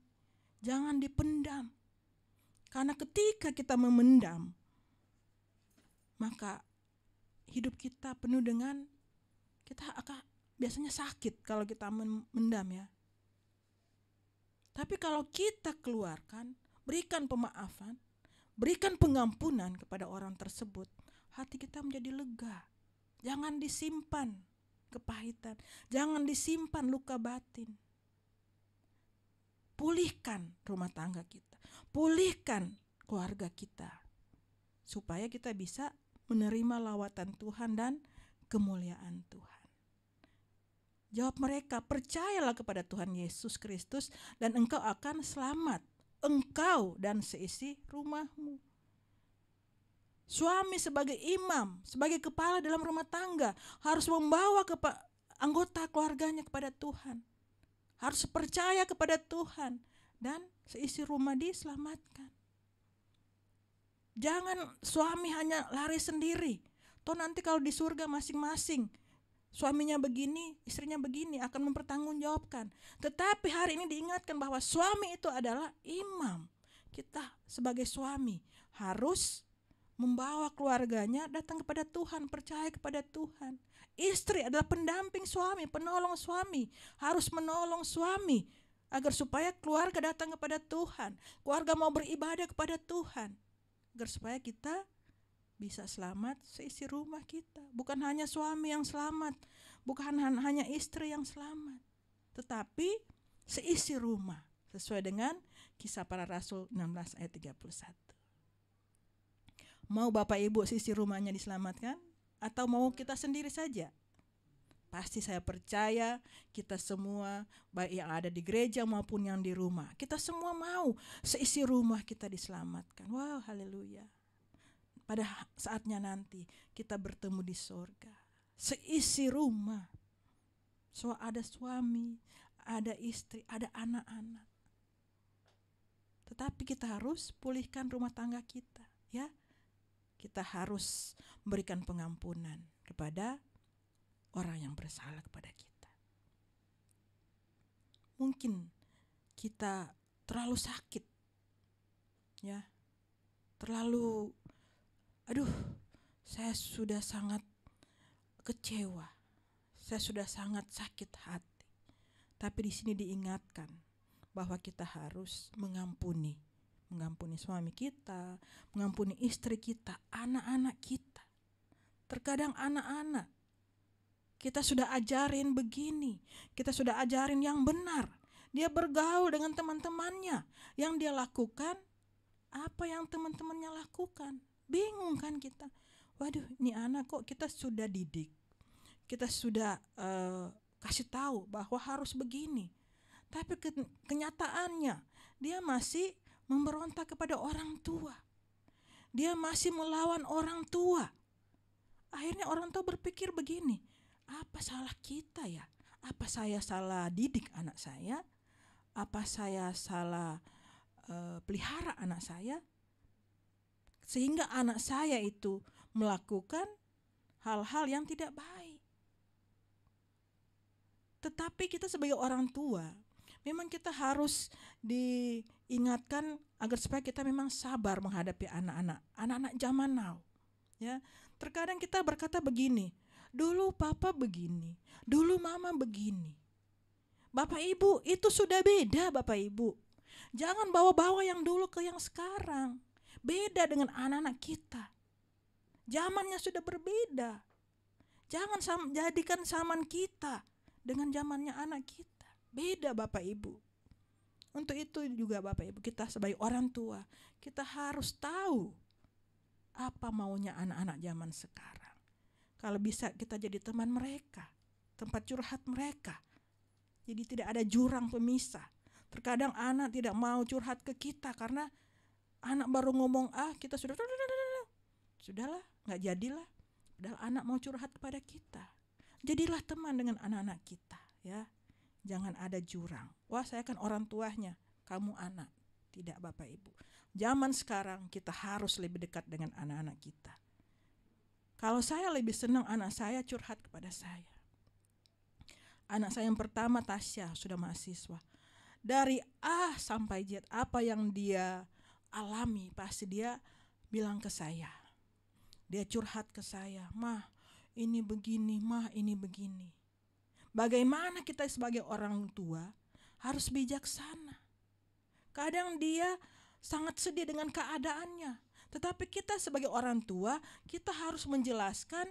Jangan dipendam. Karena ketika kita memendam, maka hidup kita penuh dengan, kita akan biasanya sakit kalau kita mendam, ya. Tapi kalau kita keluarkan, berikan pemaafan, berikan pengampunan kepada orang tersebut, hati kita menjadi lega. Jangan disimpan kepahitan, jangan disimpan luka batin. Pulihkan rumah tangga kita, pulihkan keluarga kita, supaya kita bisa menerima lawatan Tuhan dan kemuliaan Tuhan. Jawab mereka, percayalah kepada Tuhan Yesus Kristus dan engkau akan selamat, engkau dan seisi rumahmu. Suami sebagai imam, sebagai kepala dalam rumah tangga harus membawa anggota keluarganya kepada Tuhan. Harus percaya kepada Tuhan dan seisi rumah diselamatkan. Jangan suami hanya lari sendiri. Toh nanti kalau di surga masing-masing suaminya begini, istrinya begini, akan mempertanggungjawabkan. Tetapi hari ini diingatkan bahwa suami itu adalah imam. Kita sebagai suami harus membawa keluarganya datang kepada Tuhan, percaya kepada Tuhan. Istri adalah pendamping suami, penolong suami, harus menolong suami agar supaya keluarga datang kepada Tuhan, keluarga mau beribadah kepada Tuhan, agar supaya kita bisa selamat seisi rumah kita. Bukan hanya suami yang selamat, bukan hanya istri yang selamat, tetapi seisi rumah sesuai dengan Kisah Para Rasul 16 ayat 31. Mau Bapak Ibu sisi rumahnya diselamatkan atau mau kita sendiri saja? Pasti saya percaya kita semua, baik yang ada di gereja maupun yang di rumah, kita semua mau seisi rumah kita diselamatkan. Wow, haleluya. Pada saatnya nanti kita bertemu di sorga, seisi rumah. So ada suami, ada istri, ada anak-anak. Tetapi kita harus pulihkan rumah tangga kita, ya. Kita harus memberikan pengampunan kepada orang yang bersalah kepada kita. Mungkin kita terlalu sakit, ya, terlalu, saya sudah sangat kecewa, saya sudah sangat sakit hati. Tapi di sini diingatkan bahwa kita harus mengampuni suami kita, mengampuni istri kita, anak-anak kita. Terkadang anak-anak kita sudah ajarin begini, kita sudah ajarin yang benar. Dia bergaul dengan teman-temannya, yang dia lakukan apa yang teman-temannya lakukan. Bingung kan kita. Waduh, ini anak kok kita sudah didik, kita sudah kasih tahu bahwa harus begini. Tapi kenyataannya dia masih memberontak kepada orang tua. Dia masih melawan orang tua. Akhirnya orang tua berpikir begini, apa salah kita ya? Apa saya salah didik anak saya? Apa saya salah pelihara anak saya? Sehingga anak saya itu melakukan hal-hal yang tidak baik. Tetapi kita sebagai orang tua, memang kita harus diingatkan agar supaya kita memang sabar menghadapi anak-anak zaman now. Ya, terkadang kita berkata begini, dulu papa begini, dulu mama begini. Bapak Ibu, itu sudah beda Bapak Ibu. Jangan bawa-bawa yang dulu ke yang sekarang. Beda dengan anak-anak kita. Zamannya sudah berbeda. Jangan jadikan zaman kita dengan zamannya anak kita. Beda Bapak Ibu. Untuk itu juga Bapak Ibu, kita sebagai orang tua, kita harus tahu apa maunya anak-anak zaman sekarang. Kalau bisa kita jadi teman mereka, tempat curhat mereka. Jadi tidak ada jurang pemisah. Terkadang anak tidak mau curhat ke kita karena anak baru ngomong kita sudahlah, nggak jadilah. Padahal anak mau curhat kepada kita. Jadilah teman dengan anak-anak kita, ya. Jangan ada jurang. Wah, saya kan orang tuanya, kamu anak. Tidak Bapak Ibu. Zaman sekarang kita harus lebih dekat dengan anak-anak kita. Kalau saya lebih senang anak saya curhat kepada saya. Anak saya yang pertama Tasya, sudah mahasiswa. Dari A sampai Z, apa yang dia alami pasti dia bilang ke saya. Dia curhat ke saya, "Mah, ini begini, Mah, ini begini." Bagaimana kita sebagai orang tua harus bijaksana. Kadang dia sangat sedih dengan keadaannya, tetapi kita sebagai orang tua, kita harus menjelaskan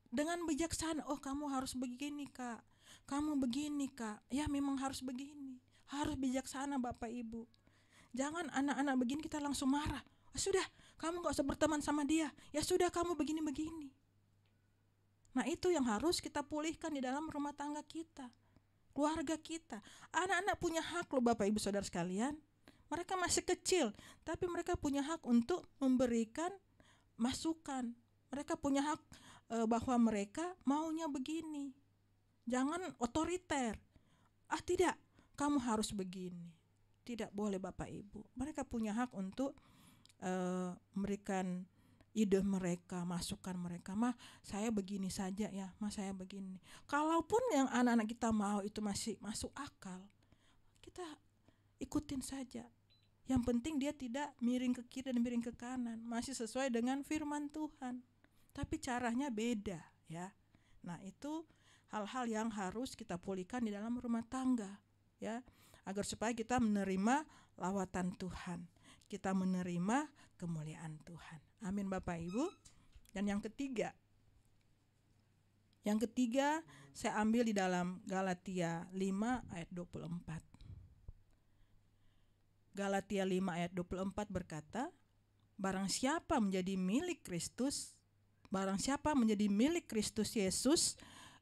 dengan bijaksana. Oh, kamu harus begini, Kak. Kamu begini, Kak. Ya, memang harus begini. Harus bijaksana Bapak Ibu. Jangan anak-anak begini kita langsung marah. Sudah, kamu gak usah berteman sama dia. Ya sudah, kamu begini-begini. Nah, itu yang harus kita pulihkan di dalam rumah tangga kita, keluarga kita. Anak-anak punya hak loh Bapak Ibu Saudara sekalian. Mereka masih kecil, tapi mereka punya hak untuk memberikan masukan. Mereka punya hak bahwa mereka maunya begini. Jangan otoriter. Tidak, kamu harus begini. Tidak boleh Bapak Ibu. Mereka punya hak untuk memberikan ide mereka, masukan mereka. Mah, saya begini saja ya, Mah, saya begini. Kalaupun yang anak-anak kita mau itu masih masuk akal, kita ikutin saja. Yang penting dia tidak miring ke kiri dan miring ke kanan, masih sesuai dengan firman Tuhan. Tapi caranya beda, ya. Nah, itu hal-hal yang harus kita pulihkan di dalam rumah tangga, ya, agar supaya kita menerima lawatan Tuhan, kita menerima kemuliaan Tuhan. Amin Bapak Ibu. Dan yang ketiga saya ambil di dalam Galatia 5 ayat 24. Galatia 5 ayat 24 berkata, barang siapa menjadi milik Kristus Yesus,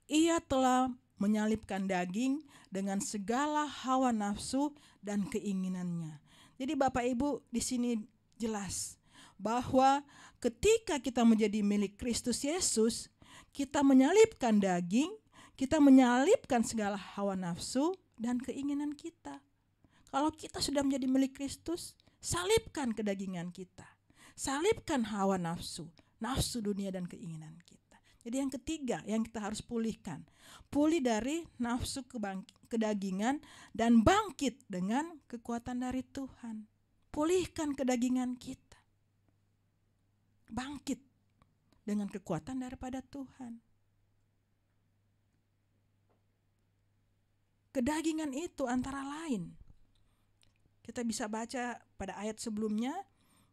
ia telah menyalibkan daging dengan segala hawa nafsu dan keinginannya. Jadi Bapak Ibu di sini jelas bahwa ketika kita menjadi milik Kristus Yesus, kita menyalibkan daging, kita menyalibkan segala hawa nafsu dan keinginan kita. Kalau kita sudah menjadi milik Kristus, salibkan kedagingan kita. Salibkan hawa nafsu dunia dan keinginan kita. Jadi yang ketiga yang kita harus pulihkan. Pulih dari nafsu kedagingan dan bangkit dengan kekuatan dari Tuhan. Pulihkan kedagingan kita. Bangkit dengan kekuatan daripada Tuhan. Kedagingan itu antara lain, kita bisa baca pada ayat sebelumnya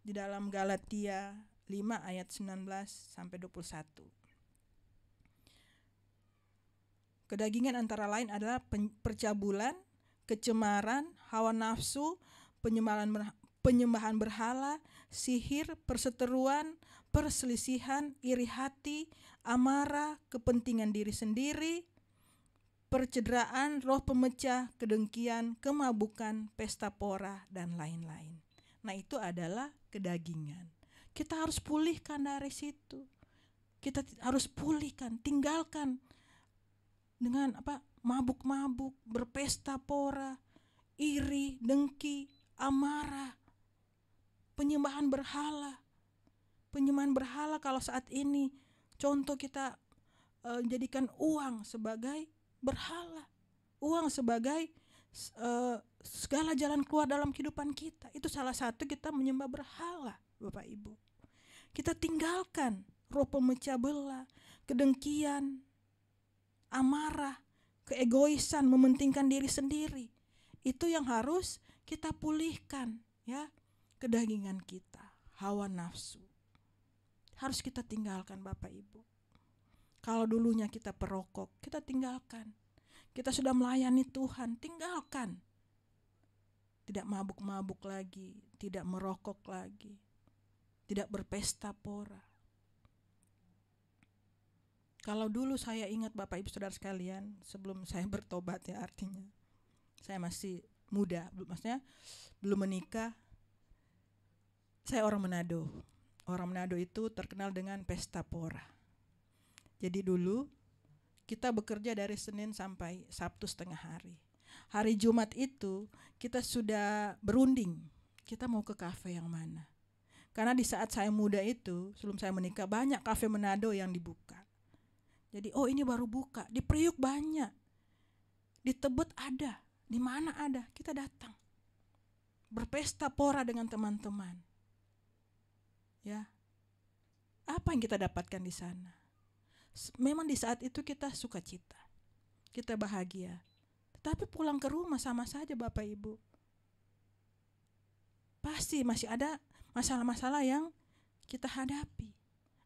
di dalam Galatia 5 ayat 19 sampai 21. Kedagingan antara lain adalah percabulan, kecemaran, hawa nafsu, penyembahan berhala, sihir, perseteruan, perselisihan, iri hati, amarah, kepentingan diri sendiri, percederaan, roh pemecah, kedengkian, kemabukan, pesta pora, dan lain-lain. Nah, itu adalah kedagingan. Kita harus pulihkan dari situ. Kita harus pulihkan, tinggalkan dengan mabuk-mabuk, berpesta pora, iri, dengki, amarah, penyembahan berhala. Penyembahan berhala kalau saat ini contoh kita jadikan uang sebagai berhala, uang sebagai segala jalan keluar dalam kehidupan kita. Itu salah satu kita menyembah berhala, Bapak Ibu. Kita tinggalkan roh pemecah belah, kedengkian, amarah, keegoisan, mementingkan diri sendiri. Itu yang harus kita pulihkan, ya. Kedagingan kita, hawa nafsu. Harus kita tinggalkan, Bapak Ibu. Kalau dulunya kita perokok, kita tinggalkan. Kita sudah melayani Tuhan, tinggalkan. Tidak mabuk-mabuk lagi, tidak merokok lagi, tidak berpesta pora. Kalau dulu saya ingat Bapak Ibu Saudara sekalian, sebelum saya bertobat ya artinya, saya masih muda, maksudnya belum menikah. Saya orang Manado. Orang Manado itu terkenal dengan pesta pora. Jadi dulu kita bekerja dari Senin sampai Sabtu setengah hari. Hari Jumat itu kita sudah berunding, kita mau ke kafe yang mana. Karena di saat saya muda itu, sebelum saya menikah, banyak kafe Manado yang dibuka. Jadi ini baru buka, di Priuk banyak, di Tebet ada, di mana ada, kita datang. Berpesta pora dengan teman-teman. Ya, apa yang kita dapatkan di sana? Memang di saat itu kita sukacita, kita bahagia. Tetapi pulang ke rumah sama saja Bapak Ibu. Pasti masih ada masalah-masalah yang kita hadapi.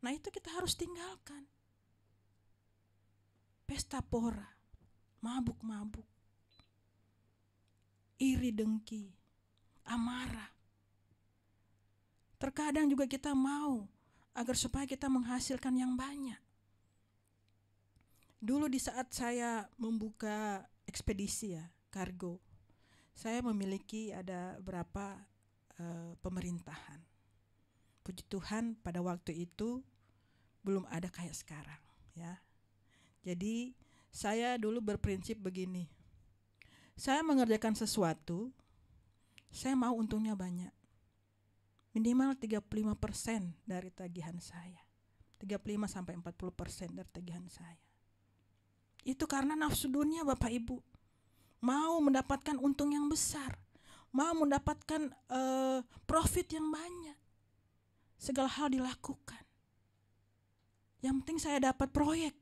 Nah, itu kita harus tinggalkan. Pesta pora, mabuk-mabuk, iri dengki, amarah. Terkadang juga kita mau agar supaya kita menghasilkan yang banyak. Dulu di saat saya membuka ekspedisi ya, kargo, saya memiliki ada berapa pemerintahan. Puji Tuhan pada waktu itu belum ada kayak sekarang ya. Jadi saya dulu berprinsip begini, saya mengerjakan sesuatu, saya mau untungnya banyak. Minimal 35% dari tagihan saya. 35-40% dari tagihan saya. Itu karena nafsu dunia Bapak Ibu. Mau mendapatkan untung yang besar. Mau mendapatkan profit yang banyak. Segala hal dilakukan. Yang penting saya dapat proyek.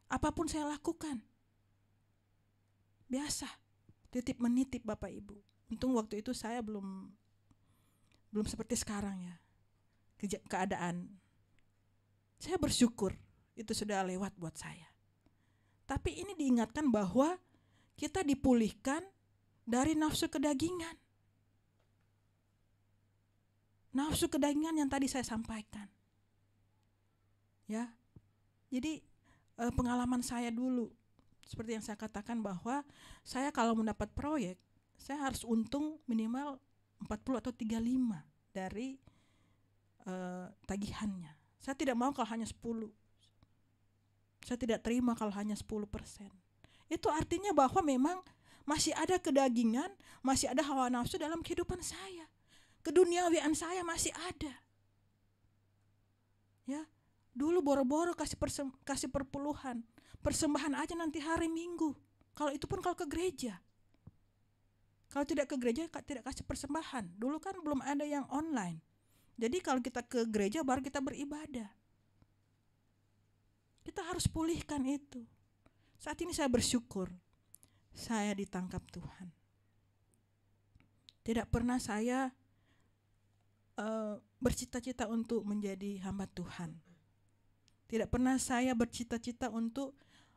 Apapun saya lakukan. Biasa. Titip menitip Bapak Ibu. Untung waktu itu saya belum seperti sekarang ya. Keadaan. Saya bersyukur itu sudah lewat buat saya. Tapi ini diingatkan bahwa kita dipulihkan dari nafsu kedagingan. nafsu kedagingan yang tadi saya sampaikan. Ya. Jadi pengalaman saya dulu seperti yang saya katakan bahwa saya kalau mendapat proyek, saya harus untung minimal 40 atau 35 dari tagihannya. Saya tidak mau kalau hanya 10. Saya tidak terima kalau hanya 10%. Itu artinya bahwa memang masih ada kedagingan, masih ada hawa nafsu dalam kehidupan saya. Keduniawian saya masih ada. Ya, dulu boro-boro kasih perpuluhan, persembahan aja nanti hari Minggu. Kalau itu pun kalau ke gereja. Kalau tidak ke gereja tidak kasih persembahan. Dulu kan belum ada yang online. Jadi kalau kita ke gereja baru kita beribadah. Kita harus pulihkan itu. Saat ini saya bersyukur saya ditangkap Tuhan. Tidak pernah saya bercita-cita untuk menjadi hamba Tuhan. Tidak pernah saya bercita-cita untuk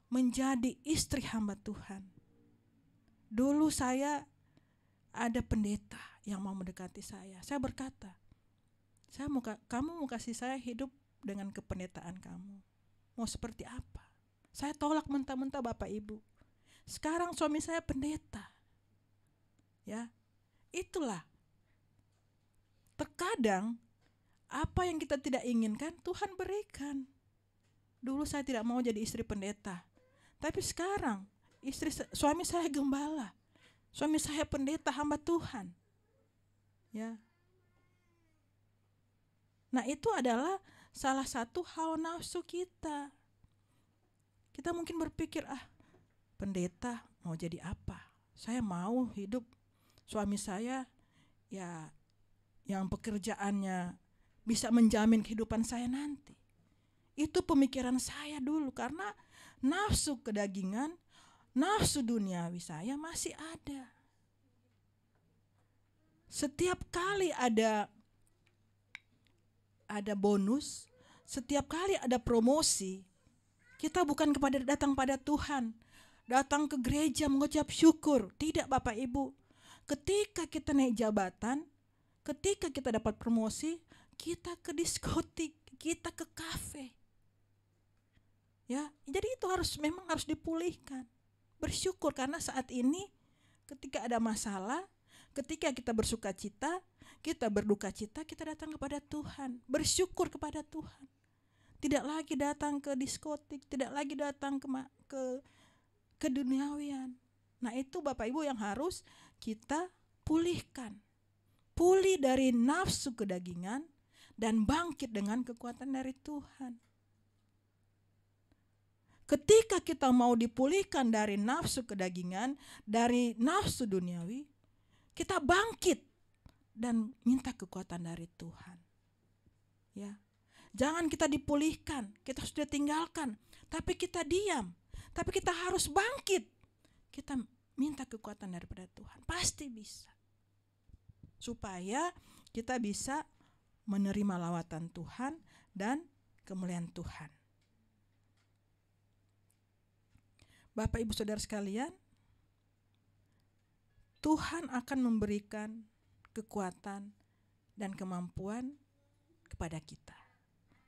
menjadi istri hamba Tuhan. Dulu saya ada pendeta yang mau mendekati saya. Saya berkata, kamu mau kasih saya hidup dengan kependetaan kamu. Mau seperti apa? Saya tolak mentah-mentah Bapak Ibu. Sekarang suami saya pendeta. Ya, itulah. Terkadang apa yang kita tidak inginkan Tuhan berikan. Dulu saya tidak mau jadi istri pendeta. Tapi sekarang suami saya gembala. Suami saya pendeta hamba Tuhan. Ya. Nah, itu adalah salah satu hawa nafsu kita. Kita mungkin berpikir, pendeta mau jadi apa? Saya mau hidup suami saya ya yang pekerjaannya bisa menjamin kehidupan saya nanti. Itu pemikiran saya dulu karena nafsu kedagingan, nafsu duniawi saya masih ada. Setiap kali ada bonus, setiap kali ada promosi, kita bukan datang pada Tuhan, datang ke gereja mengucap syukur. Tidak Bapak Ibu. Ketika kita naik jabatan, ketika kita dapat promosi, kita ke diskotik, kita ke kafe. Ya, jadi itu memang harus dipulihkan. Bersyukur karena saat ini ketika ada masalah, ketika kita bersuka cita, kita berduka cita, kita datang kepada Tuhan, bersyukur kepada Tuhan. Tidak lagi datang ke diskotik, tidak lagi datang ke keduniawian. Nah, itu Bapak Ibu yang harus kita pulihkan. Pulih dari nafsu kedagingan dan bangkit dengan kekuatan dari Tuhan. Ketika kita mau dipulihkan dari nafsu kedagingan, dari nafsu duniawi, kita bangkit dan minta kekuatan dari Tuhan. Ya. Jangan kita dipulihkan, kita sudah tinggalkan, tapi kita diam. Tapi kita harus bangkit. Kita minta kekuatan daripada Tuhan. Pasti bisa. Supaya kita bisa menerima lawatan Tuhan dan kemuliaan Tuhan. Bapak Ibu Saudara sekalian, Tuhan akan memberikan kekuatan dan kemampuan kepada kita.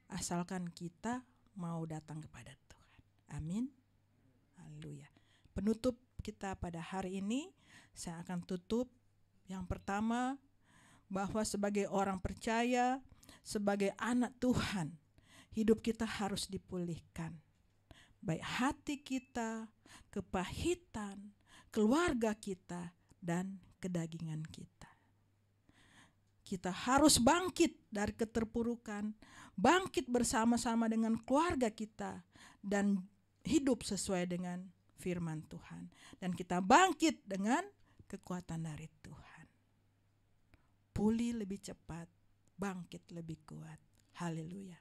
Asalkan kita mau datang kepada Tuhan. Amin. Haleluya. Penutup kita pada hari ini, saya akan tutup. Yang pertama, bahwa sebagai orang percaya, sebagai anak Tuhan, hidup kita harus dipulihkan. Baik hati kita, kepahitan, keluarga kita, dan kedagingan kita. Kita harus bangkit dari keterpurukan, bangkit bersama-sama dengan keluarga kita, dan hidup sesuai dengan firman Tuhan. Dan kita bangkit dengan kekuatan dari Tuhan. Pulih lebih cepat, bangkit lebih kuat. Haleluya.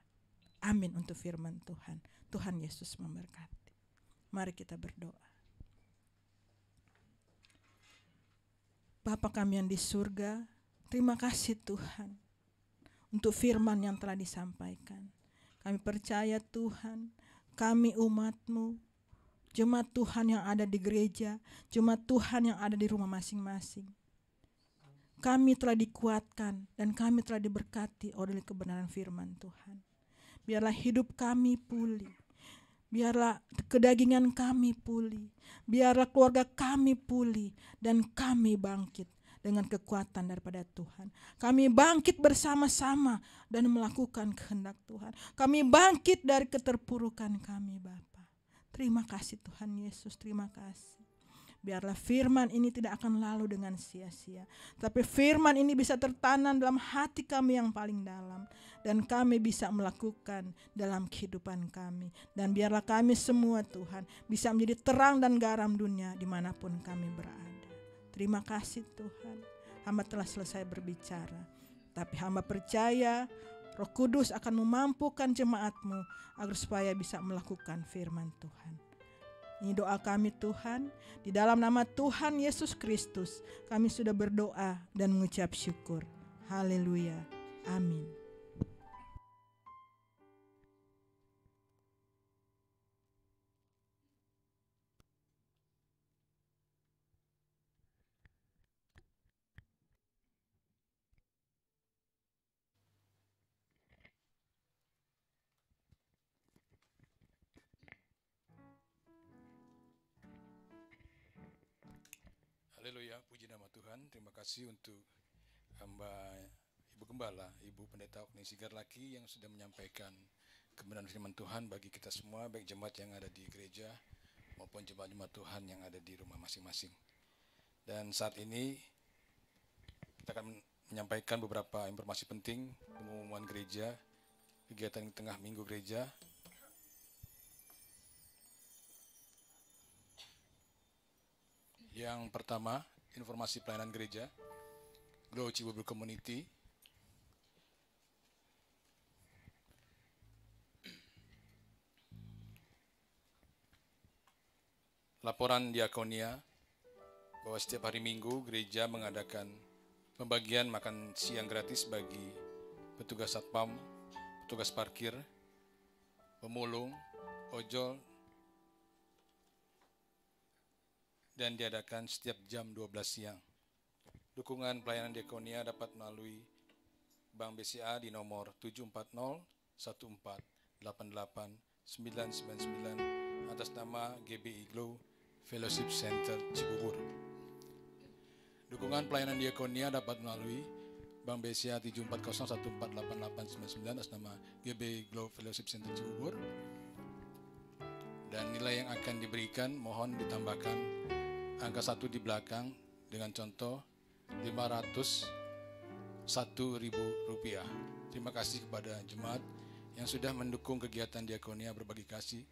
Amin untuk firman Tuhan. Tuhan Yesus memberkati. Mari kita berdoa. Bapa kami yang di surga, terima kasih Tuhan untuk firman yang telah disampaikan. Kami percaya Tuhan, kami umat-Mu, jemaat Tuhan yang ada di gereja, jemaat Tuhan yang ada di rumah masing-masing. kami telah dikuatkan dan kami telah diberkati oleh kebenaran firman Tuhan. Biarlah hidup kami pulih, biarlah kedagingan kami pulih, biarlah keluarga kami pulih, dan kami bangkit dengan kekuatan daripada Tuhan. Kami bangkit bersama-sama dan melakukan kehendak Tuhan. Kami bangkit dari keterpurukan kami, Bapa. Terima kasih Tuhan Yesus, terima kasih. Biarlah firman ini tidak akan lalu dengan sia-sia, tapi firman ini bisa tertanam dalam hati kami yang paling dalam, dan kami bisa melakukan dalam kehidupan kami. Dan biarlah kami semua Tuhan bisa menjadi terang dan garam dunia dimanapun kami berada. Terima kasih Tuhan, hamba telah selesai berbicara, tapi hamba percaya Roh Kudus akan memampukan jemaat-Mu agar supaya bisa melakukan firman Tuhan. Ini doa kami Tuhan, di dalam nama Tuhan Yesus Kristus kami sudah berdoa dan mengucap syukur. Haleluya, amin. Haleluya, puji nama Tuhan. Terima kasih untuk hamba Ibu Gembala, Ibu Pendeta Okni Sigarlaki yang sudah menyampaikan kebenaran firman Tuhan bagi kita semua, baik jemaat yang ada di gereja maupun jemaat-jemaat Tuhan yang ada di rumah masing-masing. Dan saat ini kita akan menyampaikan beberapa informasi penting pengumuman gereja, kegiatan tengah minggu gereja. Yang pertama, informasi pelayanan gereja Glow Cibubur Community. Laporan diakonia bahwa setiap hari Minggu gereja mengadakan pembagian makan siang gratis bagi petugas satpam, petugas parkir, pemulung, ojol, dan diadakan setiap jam 12 siang. Dukungan pelayanan diakonia dapat melalui Bank BCA di nomor 740 14 88 999 atas nama GBI Glow Fellowship Center Cibubur. Dukungan pelayanan diakonia dapat melalui Bank BCA 740 14 88 99 atas nama GBI Glow Fellowship Center Cibubur. Dan nilai yang akan diberikan mohon ditambahkan angka 1 di belakang dengan contoh Rp501.000. Terima kasih kepada jemaat yang sudah mendukung kegiatan diakonia berbagi kasih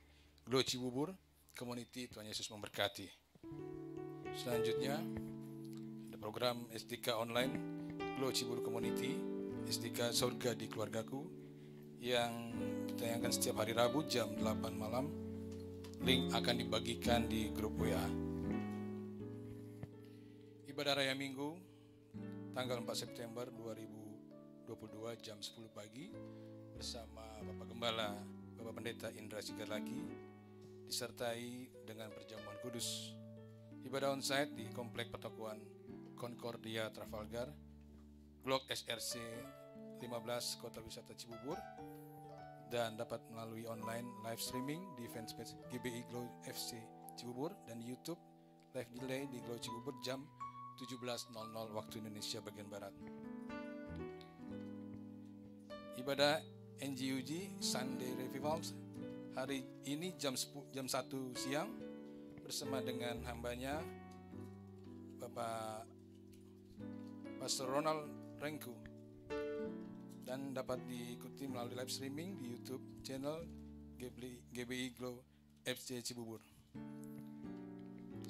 Glow Cibubur Community. Tuhan Yesus memberkati. Selanjutnya ada program SDK online Glow Cibubur Community, SDK Surga di Keluargaku, yang ditayangkan setiap hari Rabu jam 8 malam. Link akan dibagikan di grup WA. Ibadah Raya Minggu tanggal 4 September 2022 jam 10 pagi bersama Bapak Gembala, Bapak Pendeta Indra Sigarlaki, disertai dengan perjamuan kudus. Ibadah onsite di Komplek Petokohan Concordia Trafalgar, Blok SRC 15 Kota Wisata Cibubur, dan dapat melalui online live streaming di fanpage GBI Glow FC Cibubur dan YouTube live delay di Glow Cibubur jam 17.00 waktu Indonesia bagian Barat. Ibadah NGUG Sunday Revivals hari ini jam 1 siang bersama dengan hambanya Bapak Pastor Ronald Rengku, dan dapat diikuti melalui live streaming di YouTube channel GBI Glow FC Cibubur.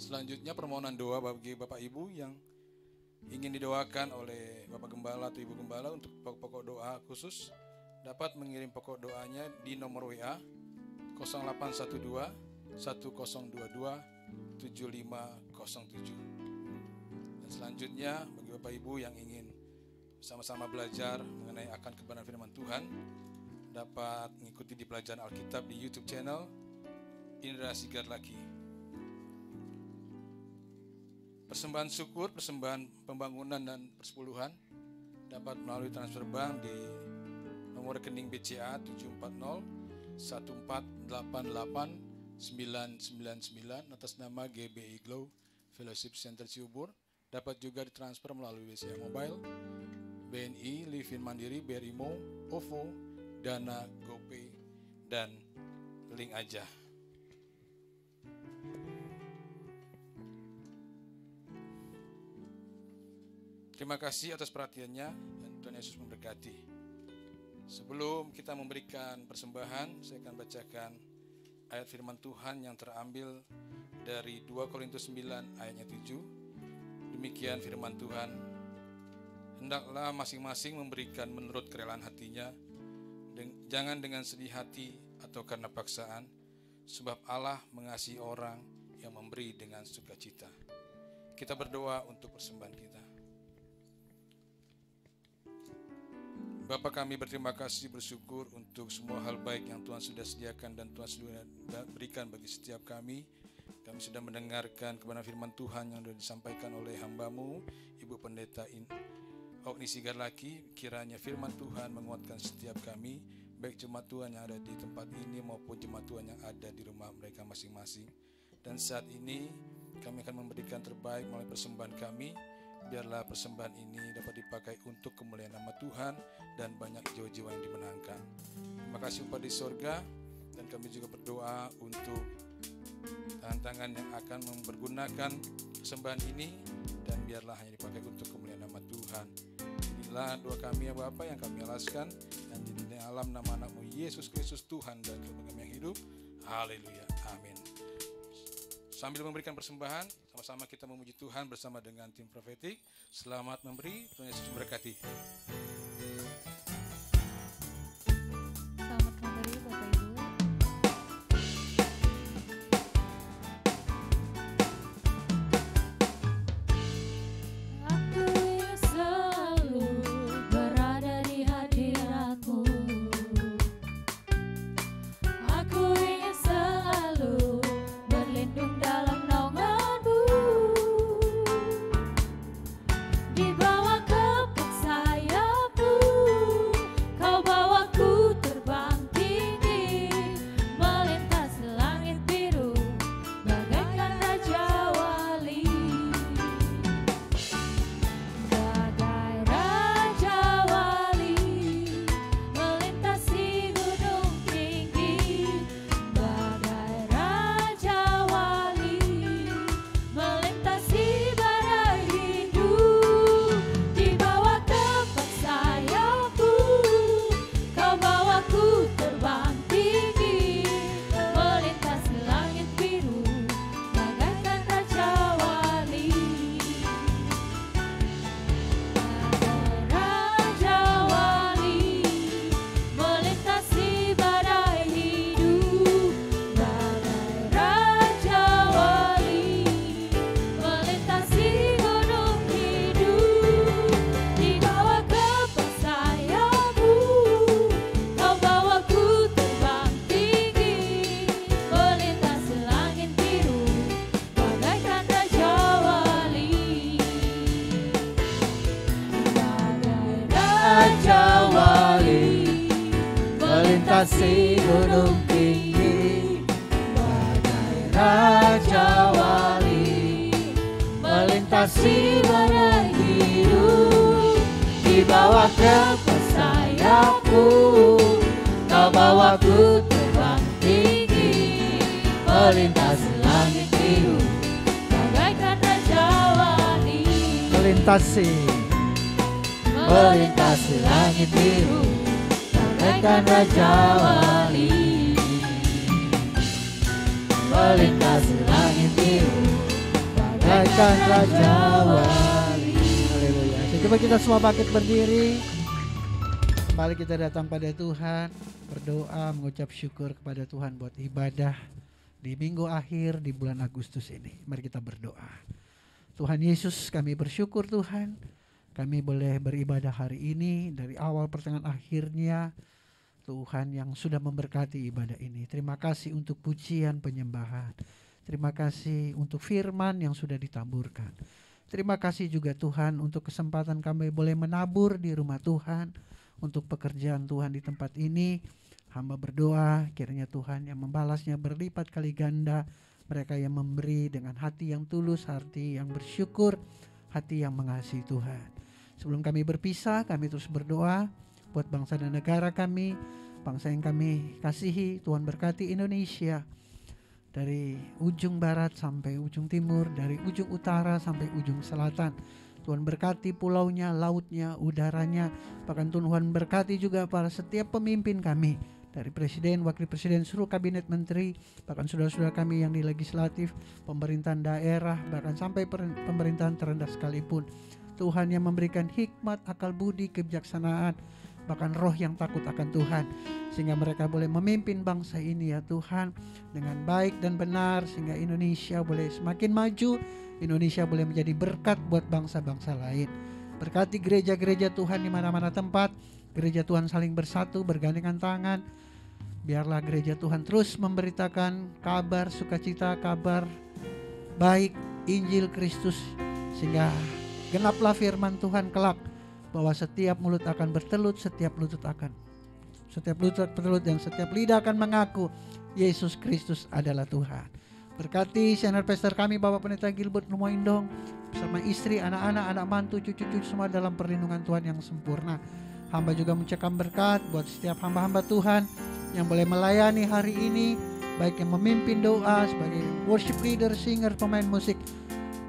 Selanjutnya permohonan doa bagi Bapak Ibu yang ingin didoakan oleh Bapak Gembala atau Ibu Gembala untuk pokok doa khusus, dapat mengirim pokok doanya di nomor WA 0812 1022 7507. Dan selanjutnya bagi Bapak Ibu yang ingin sama-sama belajar mengenai akan kebenaran firman Tuhan, dapat mengikuti di pelajaran Alkitab di YouTube channel Indra Sigarlaki. Persembahan syukur, persembahan pembangunan dan persepuluhan dapat melalui transfer bank di nomor rekening BCA 740 1488 999 atas nama GBI Glow Fellowship Center Cibubur. Dapat juga ditransfer melalui BCA Mobile, BNI, Livin Mandiri, Berimo, OVO, Dana, GoPay, dan link aja. Terima kasih atas perhatiannya dan Tuhan Yesus memberkati. Sebelum kita memberikan persembahan, saya akan bacakan ayat firman Tuhan yang terambil dari 2 Korintus 9 ayatnya 7. Demikian firman Tuhan, hendaklah masing-masing memberikan menurut kerelaan hatinya, jangan dengan sedih hati atau karena paksaan, sebab Allah mengasihi orang yang memberi dengan sukacita. Kita berdoa untuk persembahan kita. Bapa, kami berterima kasih, bersyukur untuk semua hal baik yang Tuhan sudah sediakan dan Tuhan sudah berikan bagi setiap kami. Kami sudah mendengarkan kebenaran firman Tuhan yang sudah disampaikan oleh hamba-Mu, Ibu Pendeta Ogni Sigarlaki. Kiranya firman Tuhan menguatkan setiap kami, baik jemaat Tuhan yang ada di tempat ini maupun jemaat Tuhan yang ada di rumah mereka masing-masing. Dan saat ini kami akan memberikan terbaik melalui persembahan kami. Biarlah persembahan ini dapat dipakai untuk kemuliaan nama Tuhan dan banyak jiwa-jiwa yang dimenangkan. Terima kasih Bapa di sorga, dan kami juga berdoa untuk tangan-tangan yang akan mempergunakan persembahan ini, dan biarlah hanya dipakai untuk kemuliaan nama Tuhan. Inilah doa kami ya Bapa yang kami alaskan, dan di dalam nama anak-Mu Yesus Kristus Tuhan dan Tuhan kami yang hidup. Haleluya, amin. Sambil memberikan persembahan, sama-sama kita memuji Tuhan bersama dengan tim profetik. Selamat memberi, Tuhan Yesus memberkati. Selamat memberi Bapak Ibu. Aku yang selalu berada di hadirat-Mu, aku yang selalu berlindung dalam naungan-Mu, di bawah kepak sayap-Mu, Kau bawaku terbang tinggi, melintas langit biru, bagaikan Raja Wali. Bagai Raja Wali, melintasi gunung tinggi. Bagai Raja Wali, melintasi badai hidup. Di bawah kepak sayap-Mu, Kau bawaku terbang tinggi, melintasi langit biru, bagaikan Raja Wali. Raja Wali, melintasi badai hidup. Bagai Raja Wali, melintasi gunung hidup. Di bawah kepak sayap-Mu, Kau bawaku terbang tinggi, melintasi langit biru, bagaikan Raja Wali. Bagai Raja Wali, melintasi gunung tinggi. Bagai Raja Wali, melintasi badai hidup. Di bawah kepak sayap-Mu, Kau bawaku terbang tinggi, melintasi langit biru, bagaikan Raja Wali. melintasi Langit biru, bagaikan Raja Wali. Melintasi langit biru, bagaikan Raja Wali. Haleluya. Coba kita semua bangkit berdiri. Kembali kita datang pada Tuhan, berdoa, mengucap syukur kepada Tuhan buat ibadah di minggu akhir di bulan Agustus ini. Mari kita berdoa. Tuhan Yesus, kami bersyukur Tuhan, kami boleh beribadah hari ini dari awal pertengahan akhirnya. Tuhan yang sudah memberkati ibadah ini. Terima kasih untuk pujian penyembahan. Terima kasih untuk firman yang sudah ditaburkan. Terima kasih juga Tuhan untuk kesempatan kami boleh menabur di rumah Tuhan, untuk pekerjaan Tuhan di tempat ini. Hamba berdoa kiranya Tuhan yang membalasnya berlipat kali ganda, mereka yang memberi dengan hati yang tulus, hati yang bersyukur, hati yang mengasihi Tuhan. Sebelum kami berpisah, kami terus berdoa buat bangsa dan negara kami, bangsa yang kami kasihi. Tuhan berkati Indonesia dari ujung barat sampai ujung timur, dari ujung utara sampai ujung selatan. Tuhan berkati pulaunya, lautnya, udaranya. Bahkan Tuhan berkati juga para setiap pemimpin kami, dari presiden, wakil presiden, seluruh kabinet menteri, bahkan saudara-saudara kami yang di legislatif, pemerintahan daerah, bahkan sampai pemerintahan terendah sekalipun. Tuhan yang memberikan hikmat, akal budi, kebijaksanaan, bahkan roh yang takut akan Tuhan, sehingga mereka boleh memimpin bangsa ini ya Tuhan dengan baik dan benar, sehingga Indonesia boleh semakin maju, Indonesia boleh menjadi berkat buat bangsa-bangsa lain. Berkati gereja-gereja Tuhan di mana-mana tempat, gereja Tuhan saling bersatu, bergandengan tangan. Biarlah gereja Tuhan terus memberitakan kabar sukacita, kabar baik Injil Kristus, sehingga genaplah firman Tuhan kelak, bahwa setiap mulut akan bertelut, setiap lutut bertelut, dan setiap lidah akan mengaku Yesus Kristus adalah Tuhan. Berkati senior pastor kami Bapak Pendeta Gilbert Lumoindong bersama istri, anak-anak, anak mantu, cucu-cucu semua dalam perlindungan Tuhan yang sempurna. Hamba juga mengucapkan berkat buat setiap hamba-hamba Tuhan yang boleh melayani hari ini, baik yang memimpin doa sebagai worship leader, singer, pemain musik,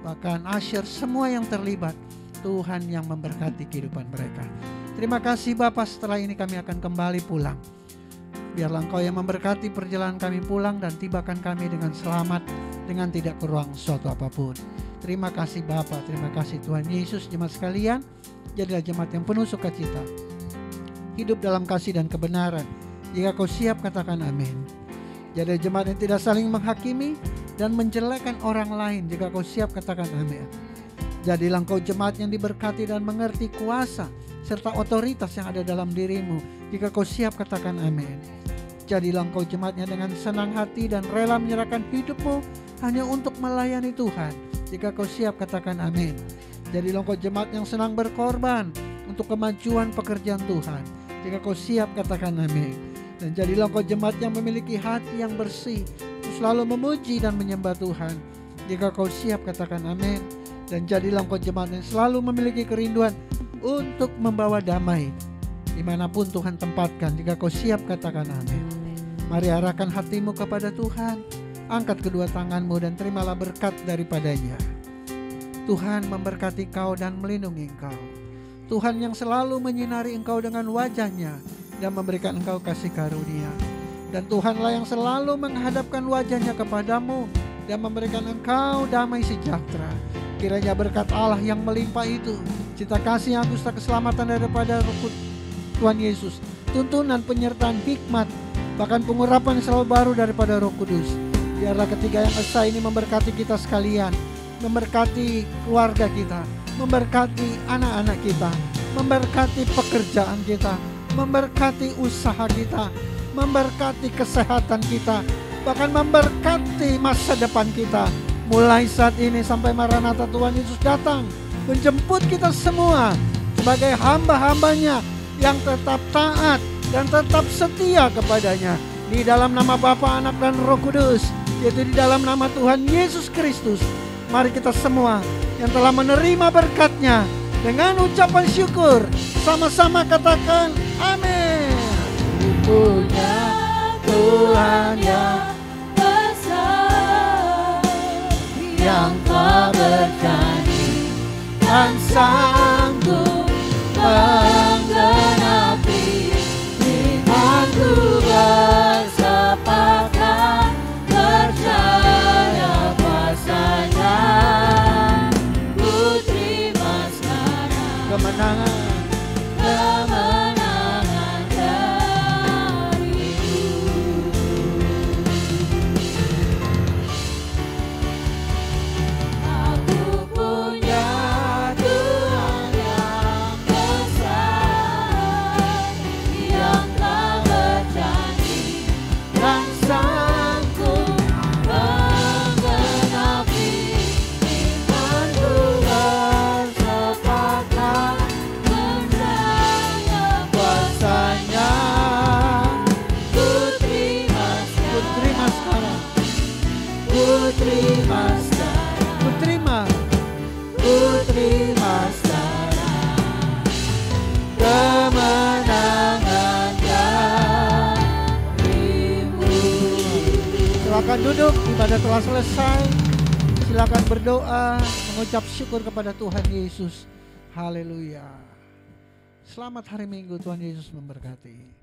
bahkan usher, semua yang terlibat. Tuhan yang memberkati kehidupan mereka. Terima kasih Bapa, setelah ini kami akan kembali pulang. Biarlah Engkau yang memberkati perjalanan kami pulang dan tibakan kami dengan selamat, dengan tidak kurang suatu apapun. Terima kasih Bapa, terima kasih Tuhan Yesus. Jemaat sekalian, jadilah jemaat yang penuh sukacita, hidup dalam kasih dan kebenaran. Jika kau siap, katakan amin. Jadilah jemaat yang tidak saling menghakimi dan menjelekkan orang lain. Jika kau siap, katakan amin. Jadilah engkau jemaat yang diberkati dan mengerti kuasa serta otoritas yang ada dalam dirimu. Jika kau siap, katakan amin. Jadilah engkau jemaatnya dengan senang hati dan rela menyerahkan hidupmu hanya untuk melayani Tuhan. Jika kau siap, katakan amin. Jadilah engkau jemaat yang senang berkorban untuk kemajuan pekerjaan Tuhan. Jika kau siap, katakan amin. Dan jadilah engkau jemaat yang memiliki hati yang bersih, selalu memuji dan menyembah Tuhan. Jika kau siap, katakan amin. Dan jadilah engkau jemaat yang selalu memiliki kerinduan untuk membawa damai dimanapun Tuhan tempatkan. Jika kau siap, katakan amin. Mari arahkan hatimu kepada Tuhan, angkat kedua tanganmu dan terimalah berkat daripadanya. Tuhan memberkati kau dan melindungi engkau. Tuhan yang selalu menyinari engkau dengan wajahnya dan memberikan engkau kasih karunia. Dan Tuhanlah yang selalu menghadapkan wajahnya kepadamu dan memberikan engkau damai sejahtera. Kiranya berkat Allah yang melimpah itu, cinta kasih yang kusta keselamatan daripada Tuhan Yesus, tuntunan, penyertaan, hikmat, bahkan pengurapan yang selalu baru daripada Roh Kudus. Biarlah ketiga yang esa ini memberkati kita sekalian, memberkati keluarga kita, memberkati anak-anak kita, memberkati pekerjaan kita, memberkati usaha kita, memberkati kesehatan kita, bahkan memberkati masa depan kita. Mulai saat ini sampai Maranatha Tuhan Yesus datang menjemput kita semua sebagai hamba-hambanya yang tetap taat dan tetap setia kepadanya. Di dalam nama Bapa, Anak dan Roh Kudus, yaitu di dalam nama Tuhan Yesus Kristus. Mari kita semua yang telah menerima berkat-Nya dengan ucapan syukur sama-sama katakan amin. Punya Tuhan yang yang telah berjanji dan sanggup menggenapi imanku bersepakat percaya kuasa-Nya. Ku terima sekarang kemenangan dariku. Aku punya Tuhan Silakan duduk, ibadah telah selesai. Silakan berdoa, mengucap syukur kepada Tuhan Yesus. Haleluya. Selamat hari Minggu, Tuhan Yesus memberkati.